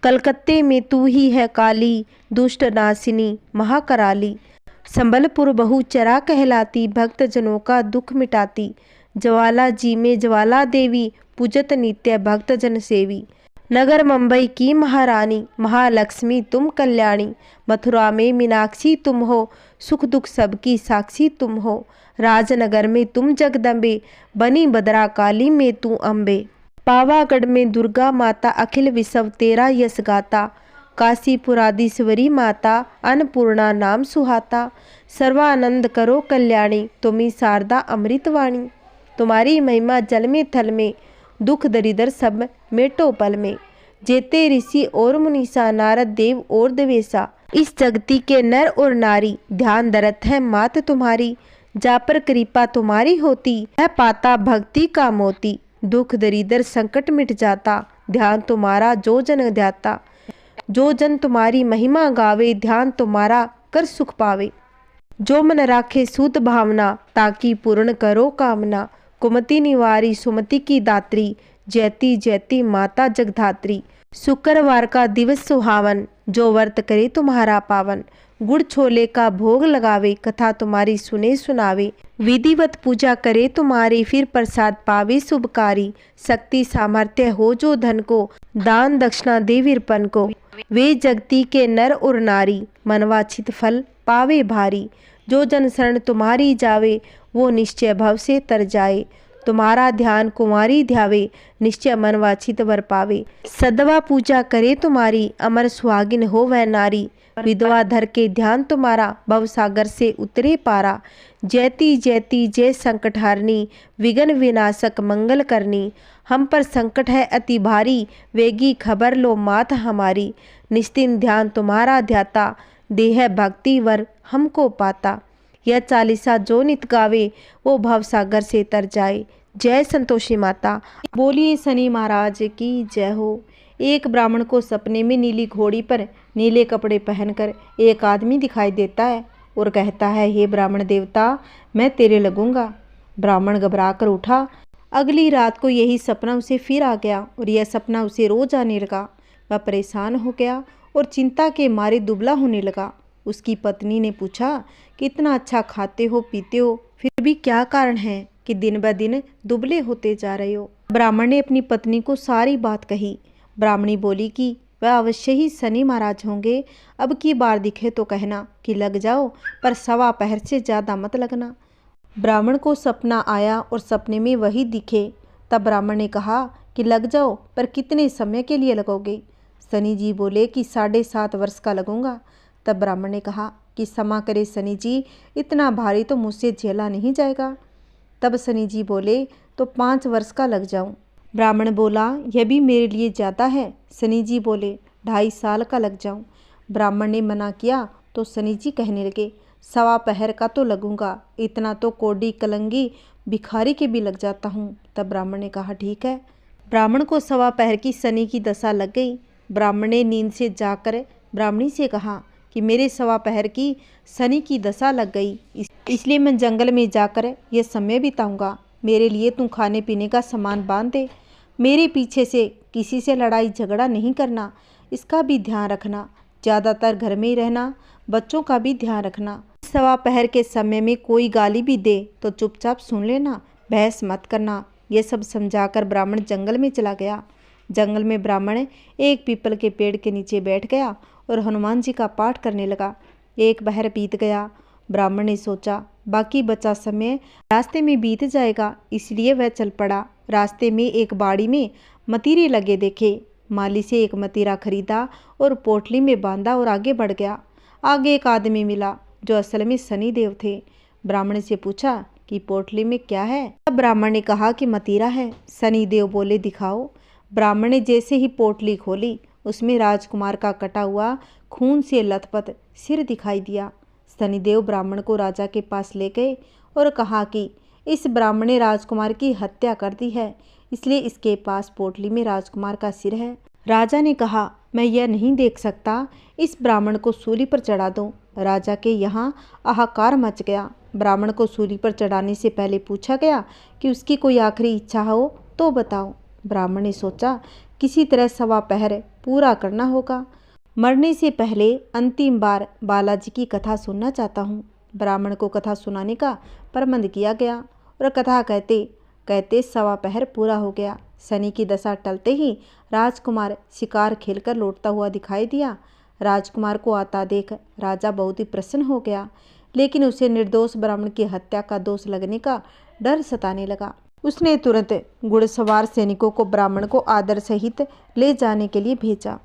कलकत्ते में तू ही है काली, दुष्ट नासिनी महाकराली। संबलपुर बहुचरा कहलाती, भक्त जनों का दुख मिटाती। ज्वाला जी में ज्वाला देवी, पूजत नित्य भक्त जन सेवी। नगर मुंबई की महारानी, महालक्ष्मी तुम कल्याणी। मथुरा में मीनाक्षी तुम हो, सुख दुख सबकी साक्षी तुम हो। राजनगर में तुम जगदम्बे, बनी बदरा काली में तू अम्बे। पावागढ़ में दुर्गा माता, अखिल विश्व तेरा यश गाता। काशीपुराधीश्वरी माता, अन्नपूर्णा नाम सुहाता। सर्वानंद करो कल्याणी, तुम्ही शारदा अमृतवाणी। तुम्हारी महिमा जल में थल में, दुख दरिदर सब मेटो पल में। जेते ऋषि और मुनीसा, नारद देव और देवेशा। इस जगती के नर और नारी, ध्यान धरत है मात तुम्हारी। जा पर कृपा तुम्हारी होती, है पाता भक्ति का मोती। दुख दरिदर संकट मिट जाता, ध्यान तुम्हारा जो जन ध्याता। जो जन तुम्हारी महिमा गावे, ध्यान तुम्हारा कर सुख पावे। जो मन राखे शुद्ध भावना, ताकि पूर्ण करो कामना। कुमति निवारी सुमति की दात्री, जयती जयती माता जगधात्री। शुक्रवार का दिवस सुहावन, जो व्रत करे तुम्हारा पावन। गुड़ छोले का भोग लगावे, कथा तुम्हारी सुने सुनावे। विधिवत पूजा करे तुम्हारी, फिर प्रसाद पावे शुभकारी। शक्ति सामर्थ्य हो जो धन को, दान दक्षिणा दे वीरपन को। वे जगती के नर और नारी, मनवांछित फल पावे भारी। जो जन शरण तुम्हारी जावे, वो निश्चय भव से तर जाए। तुम्हारा ध्यान कुंवारी ध्यावे, निश्चय मनवांछित वर पावे। सदवा पूजा करे तुम्हारी, अमर सुहागिन हो वह नारी। विधवा धर के ध्यान तुम्हारा, भव सागर से उतरे पारा। जयती जयती जय संकट हारनी, विघ्न विनाशक मंगल करनी। हम पर संकट है अति भारी, वेगी खबर लो मात हमारी। निस्तिन ध्यान तुम्हारा ध्याता, देह भक्ति वर हमको पाता। यह चालीसा जो नित गावे, वो भव सागर से तर जाए। जय संतोषी माता। बोलिए शनि महाराज की जय हो। एक ब्राह्मण को सपने में नीली घोड़ी पर नीले कपड़े पहनकर एक आदमी दिखाई देता है और कहता है, हे ब्राह्मण देवता, मैं तेरे लगूंगा। ब्राह्मण घबरा कर उठा। अगली रात को यही सपना उसे फिर आ गया और यह सपना उसे रोज आने लगा। वह परेशान हो गया और चिंता के मारे दुबला होने लगा। उसकी पत्नी ने पूछा कि इतना अच्छा खाते हो पीते हो, फिर भी क्या कारण है कि दिन ब दिन दुबले होते जा रहे हो। ब्राह्मण ने अपनी पत्नी को सारी बात कही। ब्राह्मणी बोली कि वह अवश्य ही शनि महाराज होंगे। अब की बार दिखे तो कहना कि लग जाओ, पर सवा पहर से ज़्यादा मत लगना। ब्राह्मण को सपना आया और सपने में वही दिखे। तब ब्राह्मण ने कहा कि लग जाओ, पर कितने समय के लिए लगोगे। शनि जी बोले कि 7.5 वर्ष का लगूंगा। तब ब्राह्मण ने कहा कि क्षमा करे शनि जी, इतना भारी तो मुझसे झेला नहीं जाएगा। तब शनि जी बोले तो 5 वर्ष का लग जाऊं। ब्राह्मण बोला, यह भी मेरे लिए ज़्यादा है। शनि जी बोले 2.5 साल का लग जाऊं। ब्राह्मण ने मना किया तो शनि जी कहने लगे, 1.25 पहर का तो लगूंगा, इतना तो कोडी कलंगी भिखारी के भी लग जाता हूँ। तब ब्राह्मण ने कहा ठीक है। ब्राह्मण को 1.25 पहर की शनि की दशा लग गई। ब्राह्मण ने नींद से जाकर ब्राह्मणी से कहा कि मेरे 1.25 पहर की शनि की दशा लग गई, इसलिए मैं जंगल में जाकर यह समय बिताऊंगा। मेरे लिए तू खाने पीने का सामान बांध दे। मेरे पीछे से किसी से लड़ाई झगड़ा नहीं करना, इसका भी ध्यान रखना। ज़्यादातर घर में ही रहना, बच्चों का भी ध्यान रखना। 1.25 पहर के समय में कोई गाली भी दे तो चुपचाप सुन लेना, बहस मत करना। ये सब समझाकर ब्राह्मण जंगल में चला गया। जंगल में ब्राह्मण एक पीपल के पेड़ के नीचे बैठ गया और हनुमान जी का पाठ करने लगा। 1 पहर बीत गया। ब्राह्मण ने सोचा बाकी बचा समय रास्ते में बीत जाएगा, इसलिए वह चल पड़ा। रास्ते में एक बाड़ी में मतीरे लगे देखे। माली से एक मतीरा खरीदा और पोटली में बांधा और आगे बढ़ गया। आगे एक आदमी मिला जो असल में शनिदेव थे। ब्राह्मण से पूछा कि पोटली में क्या है? तब ब्राह्मण ने कहा कि मतीरा है। शनिदेव बोले दिखाओ। ब्राह्मण ने जैसे ही पोटली खोली, उसमें राजकुमार का कटा हुआ खून से लथपथ सिर दिखाई दिया। शनिदेव ब्राह्मण को राजा के पास ले गए और कहा कि इस ब्राह्मण ने राजकुमार की हत्या कर दी है, इसलिए इसके पास पोटली में राजकुमार का सिर है। राजा ने कहा मैं यह नहीं देख सकता, इस ब्राह्मण को सूली पर चढ़ा दो। राजा के यहाँ हाहाकार मच गया। ब्राह्मण को सूली पर चढ़ाने से पहले पूछा गया कि उसकी कोई आखिरी इच्छा हो तो बताओ। ब्राह्मण ने सोचा किसी तरह 1.25 पहर पूरा करना होगा। मरने से पहले अंतिम बार बालाजी की कथा सुनना चाहता हूँ। ब्राह्मण को कथा सुनाने का प्रबंध किया गया और कथा कहते कहते 1.25 पहर पूरा हो गया। शनि की दशा टलते ही राजकुमार शिकार खेलकर लौटता हुआ दिखाई दिया। राजकुमार को आता देख राजा बहुत ही प्रसन्न हो गया, लेकिन उसे निर्दोष ब्राह्मण की हत्या का दोष लगने का डर सताने लगा। उसने तुरंत घुड़सवार सैनिकों को ब्राह्मण को आदर सहित ले जाने के लिए भेजा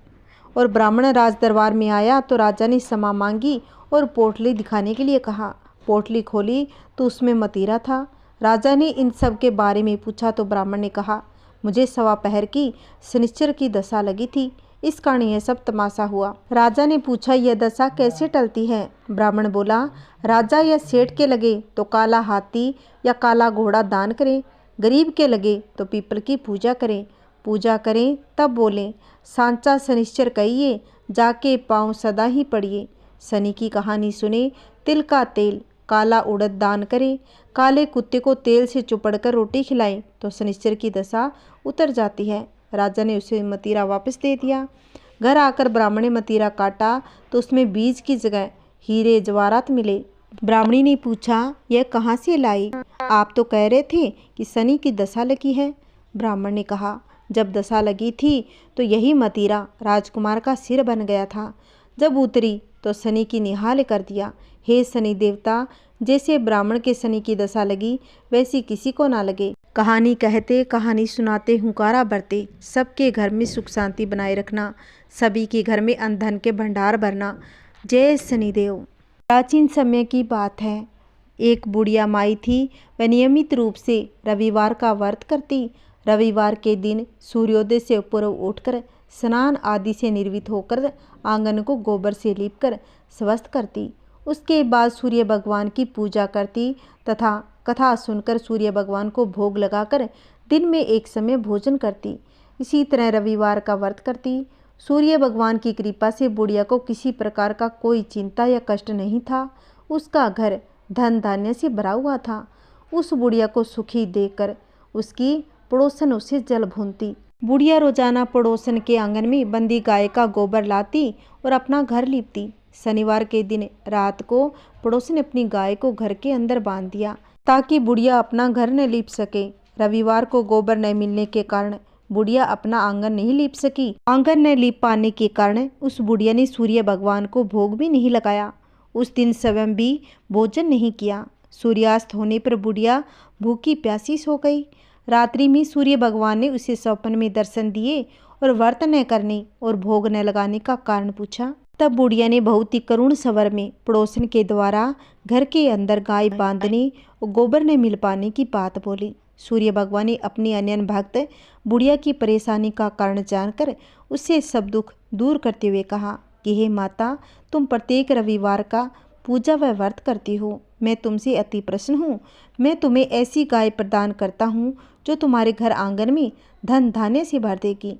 और ब्राह्मण राज दरबार में आया तो राजा ने क्षमा मांगी और पोटली दिखाने के लिए कहा। पोटली खोली तो उसमें मतीरा था। राजा ने इन सब के बारे में पूछा तो ब्राह्मण ने कहा मुझे 1.25 पहर की शनिश्चर की दशा लगी थी, इस कारण यह सब तमाशा हुआ। राजा ने पूछा यह दशा कैसे टलती है? ब्राह्मण बोला राजा यह सेठ के लगे तो काला हाथी या काला घोड़ा दान करें, गरीब के लगे तो पीपल की पूजा करें। पूजा करें तब बोलें सांचा शनिश्चर कहिए, जाके पाँव सदा ही पड़िए। शनि की कहानी सुने, तिल का तेल काला उड़द दान करें, काले कुत्ते को तेल से चुपड़कर रोटी खिलाएं तो शनिश्चर की दशा उतर जाती है। राजा ने उसे मतीरा वापस दे दिया। घर आकर ब्राह्मण ने मतीरा काटा तो उसमें बीज की जगह हीरे जवाहरात मिले। ब्राह्मणी ने पूछा यह कहाँ से लाई? आप तो कह रहे थे कि शनि की दशा लगी है। ब्राह्मण ने कहा जब दशा लगी थी तो यही मतीरा राजकुमार का सिर बन गया था। जब उतरी तो शनि की निहाल कर दिया। हे शनि देवता, जैसे ब्राह्मण के शनि की दशा लगी वैसी किसी को ना लगे। कहानी कहते कहानी सुनाते हुंकारा भरते, सबके घर में सुख शांति बनाए रखना, सभी के घर में अन्न धन के भंडार भरना। जय शनिदेव। प्राचीन समय की बात है। एक बुढ़िया माई थी। वह नियमित रूप से रविवार का व्रत करती। रविवार के दिन सूर्योदय से पूर्व उठकर स्नान आदि से निर्वित होकर आंगन को गोबर से लीपकर स्वस्थ करती। उसके बाद सूर्य भगवान की पूजा करती तथा कथा सुनकर सूर्य भगवान को भोग लगाकर दिन में एक समय भोजन करती। इसी तरह रविवार का व्रत करती। सूर्य भगवान की कृपा से बुढ़िया को किसी प्रकार का कोई चिंता या कष्ट नहीं था। उसका घर धन धान्य से भरा हुआ था। उस बुढ़िया को सुखी देखकर उसकी पड़ोसन उसे जल भूनती। बुढ़िया रोजाना पड़ोसन के आंगन में बंदी गाय का गोबर लाती और अपना घर लीपती। शनिवार के दिन रात को पड़ोसन ने अपनी गाय को घर के अंदर बांध दिया ताकि बुढ़िया अपना घर न लीप सके। रविवार को गोबर न मिलने के कारण बुढ़िया अपना आंगन नहीं लीप सकी। आंगन न लीप पाने के कारण उस बुढ़िया ने सूर्य भगवान को भोग भी नहीं लगाया। उस दिन स्वयं भी भोजन नहीं किया। सूर्यास्त होने पर बुढ़िया भूखी प्यासी सो गई। रात्रि में सूर्य भगवान ने उसे स्वप्न में दर्शन दिए और व्रत न करने और भोग न लगाने का कारण पूछा। तब बुढ़िया ने बहुत ही करुण स्वर में पड़ोसन के द्वारा घर के अंदर गाय बांधने और गोबर न मिल पाने की बात बोली। सूर्य भगवान ने अपनी अनन्य भक्त बुढ़िया की परेशानी का कारण जानकर उससे सब दुख दूर करते हुए कहा, कि हे माता, तुम प्रत्येक रविवार का पूजा व व्रत करती हो। मैं तुमसे अति प्रसन्न हूँ। मैं तुम्हें ऐसी गाय प्रदान करता हूँ जो तुम्हारे घर आंगन में धन धान्य से भर देगी।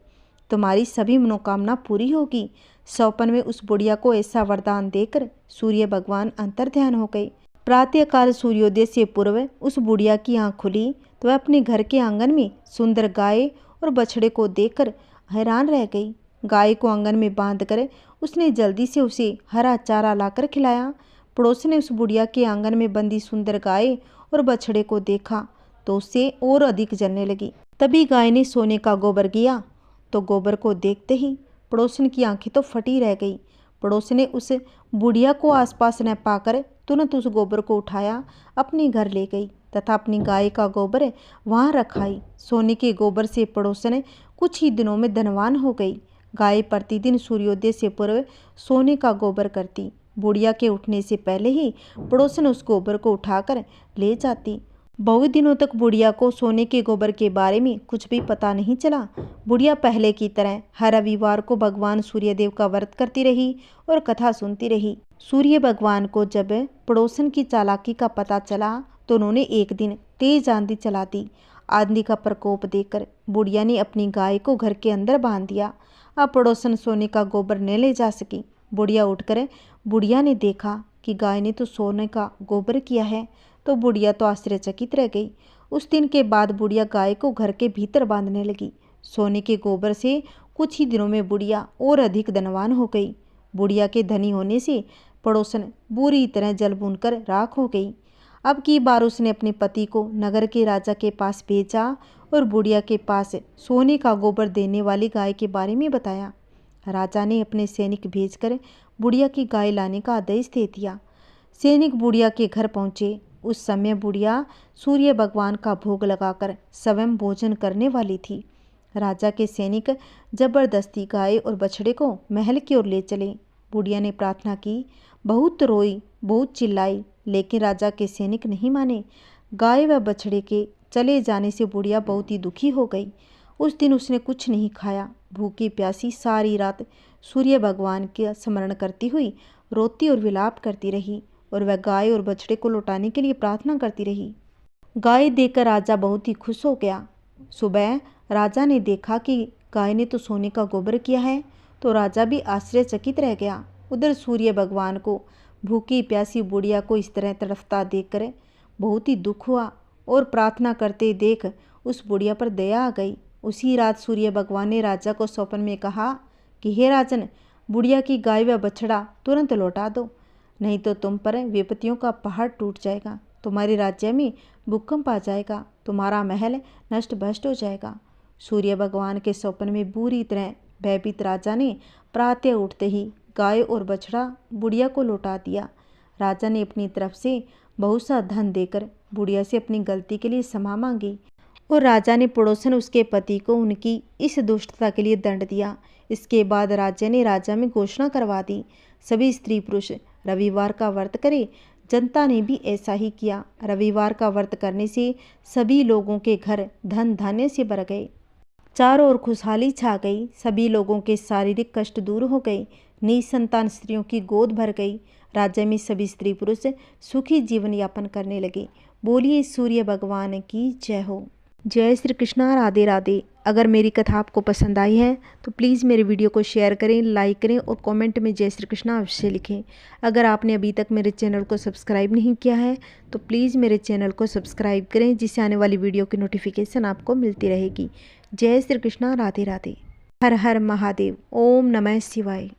तुम्हारी सभी मनोकामना पूरी होगी। सौपन में उस बुढ़िया को ऐसा वरदान देकर सूर्य भगवान अंतर्ध्यान हो गए। प्रातःकाल सूर्योदय से पूर्व उस बुढ़िया की आँख खुली तो वह अपने घर के आंगन में सुंदर गाय और बछड़े को देखकर हैरान रह गई। गाय को आंगन में बांधकर उसने जल्दी से उसे हरा चारा लाकर खिलाया। पड़ोस ने उस बुढ़िया के आंगन में बंधी सुंदर गाय और बछड़े को देखा तो उससे और अधिक जलने लगी। तभी गाय ने सोने का गोबर किया तो गोबर को देखते ही पड़ोसन की आंखें तो फटी रह गई। पड़ोस ने उस बुढ़िया को आसपास न पाकर तुरंत उस गोबर को उठाया, अपने घर ले गई तथा अपनी गाय का गोबर वहाँ रखाई। सोने के गोबर से पड़ोसन कुछ ही दिनों में धनवान हो गई। गाय प्रतिदिन सूर्योदय से पूर्व सोने का गोबर करती। बुढ़िया के उठने से पहले ही पड़ोसन उस गोबर को उठाकर ले जाती। बहुत दिनों तक बुढ़िया को सोने के गोबर के बारे में कुछ भी पता नहीं चला। बुढ़िया पहले की तरह हर रविवार को भगवान सूर्यदेव का व्रत करती रही और कथा सुनती रही। सूर्य भगवान को जब पड़ोसन की चालाकी का पता चला तो उन्होंने एक दिन तेज आंधी चला दी। आंधी का प्रकोप देखकर बुढ़िया ने अपनी गाय को घर के अंदर बांध दिया। अब पड़ोसन सोने का गोबर न ले जा सकी। बुढ़िया उठकर बुढ़िया ने देखा कि गाय ने तो सोने का गोबर किया है, तो बुढ़िया तो आश्चर्यचकित रह गई। उस दिन के बाद बुढ़िया गाय को घर के भीतर बांधने लगी। सोने के गोबर से कुछ ही दिनों में बुढ़िया और अधिक धनवान हो गई। बुढ़िया के धनी होने से पड़ोसन बुरी तरह जल भूनकर राख हो गई। अब की बार उसने अपने पति को नगर के राजा के पास भेजा और बुढ़िया के पास सोने का गोबर देने वाली गाय के बारे में बताया। राजा ने अपने सैनिक भेजकर बुढ़िया की गाय लाने का आदेश दे दिया। सैनिक बुढ़िया के घर पहुँचे। उस समय बुढ़िया सूर्य भगवान का भोग लगाकर स्वयं भोजन करने वाली थी। राजा के सैनिक जबरदस्ती गाय और बछड़े को महल की ओर ले चले। बुढ़िया ने प्रार्थना की, बहुत रोई, बहुत चिल्लाई, लेकिन राजा के सैनिक नहीं माने। गाय व बछड़े के चले जाने से बुढ़िया बहुत ही दुखी हो गई। उस दिन उसने कुछ नहीं खाया। भूखी प्यासी सारी रात सूर्य भगवान का स्मरण करती हुई रोती और विलाप करती रही और वह गाय और बछड़े को लौटाने के लिए प्रार्थना करती रही। गाय देखकर राजा बहुत ही खुश हो गया। सुबह राजा ने देखा कि गाय ने तो सोने का गोबर किया है, तो राजा भी आश्चर्यचकित रह गया। उधर सूर्य भगवान को भूखी प्यासी बुढ़िया को इस तरह तड़फता देखकर बहुत ही दुख हुआ और प्रार्थना करते देख उस बुढ़िया पर दया आ गई। उसी रात सूर्य भगवान ने राजा को स्वप्न में कहा कि हे राजन, बुढ़िया की गाय व बछड़ा तुरंत लौटा दो, नहीं तो तुम पर विपत्तियों का पहाड़ टूट जाएगा, तुम्हारे राज्य में भूकंप आ जाएगा, तुम्हारा महल नष्ट भ्रष्ट हो जाएगा। सूर्य भगवान के स्वप्न में बुरी तरह भयभीत राजा ने प्रातः उठते ही गाय और बछड़ा बुढ़िया को लौटा दिया। राजा ने अपनी तरफ से बहुत सा धन देकर बुढ़िया से अपनी गलती के लिए क्षमा मांगी और राजा ने पड़ोसन उसके पति को उनकी इस दुष्टता के लिए दंड दिया। इसके बाद राज्य ने राजा में घोषणा करवा दी, सभी स्त्री पुरुष रविवार का व्रत करें। जनता ने भी ऐसा ही किया। रविवार का व्रत करने से सभी लोगों के घर धन धान्य से भर गए। चारों ओर खुशहाली छा गई। सभी लोगों के शारीरिक कष्ट दूर हो गए। निसंतान स्त्रियों की गोद भर गई। राज्य में सभी स्त्री पुरुष सुखी जीवन यापन करने लगे। बोलिए सूर्य भगवान की जय हो। जय श्री कृष्णा। राधे राधे। अगर मेरी कथा आपको पसंद आई है तो प्लीज़ मेरे वीडियो को शेयर करें, लाइक करें और कमेंट में जय श्री कृष्णा अवश्य लिखें। अगर आपने अभी तक मेरे चैनल को सब्सक्राइब नहीं किया है तो प्लीज़ मेरे चैनल को सब्सक्राइब करें, जिससे आने वाली वीडियो की नोटिफिकेशन आपको मिलती रहेगी। जय श्री कृष्णा। राधे राधे। हर हर महादेव। ओम नमः शिवाय।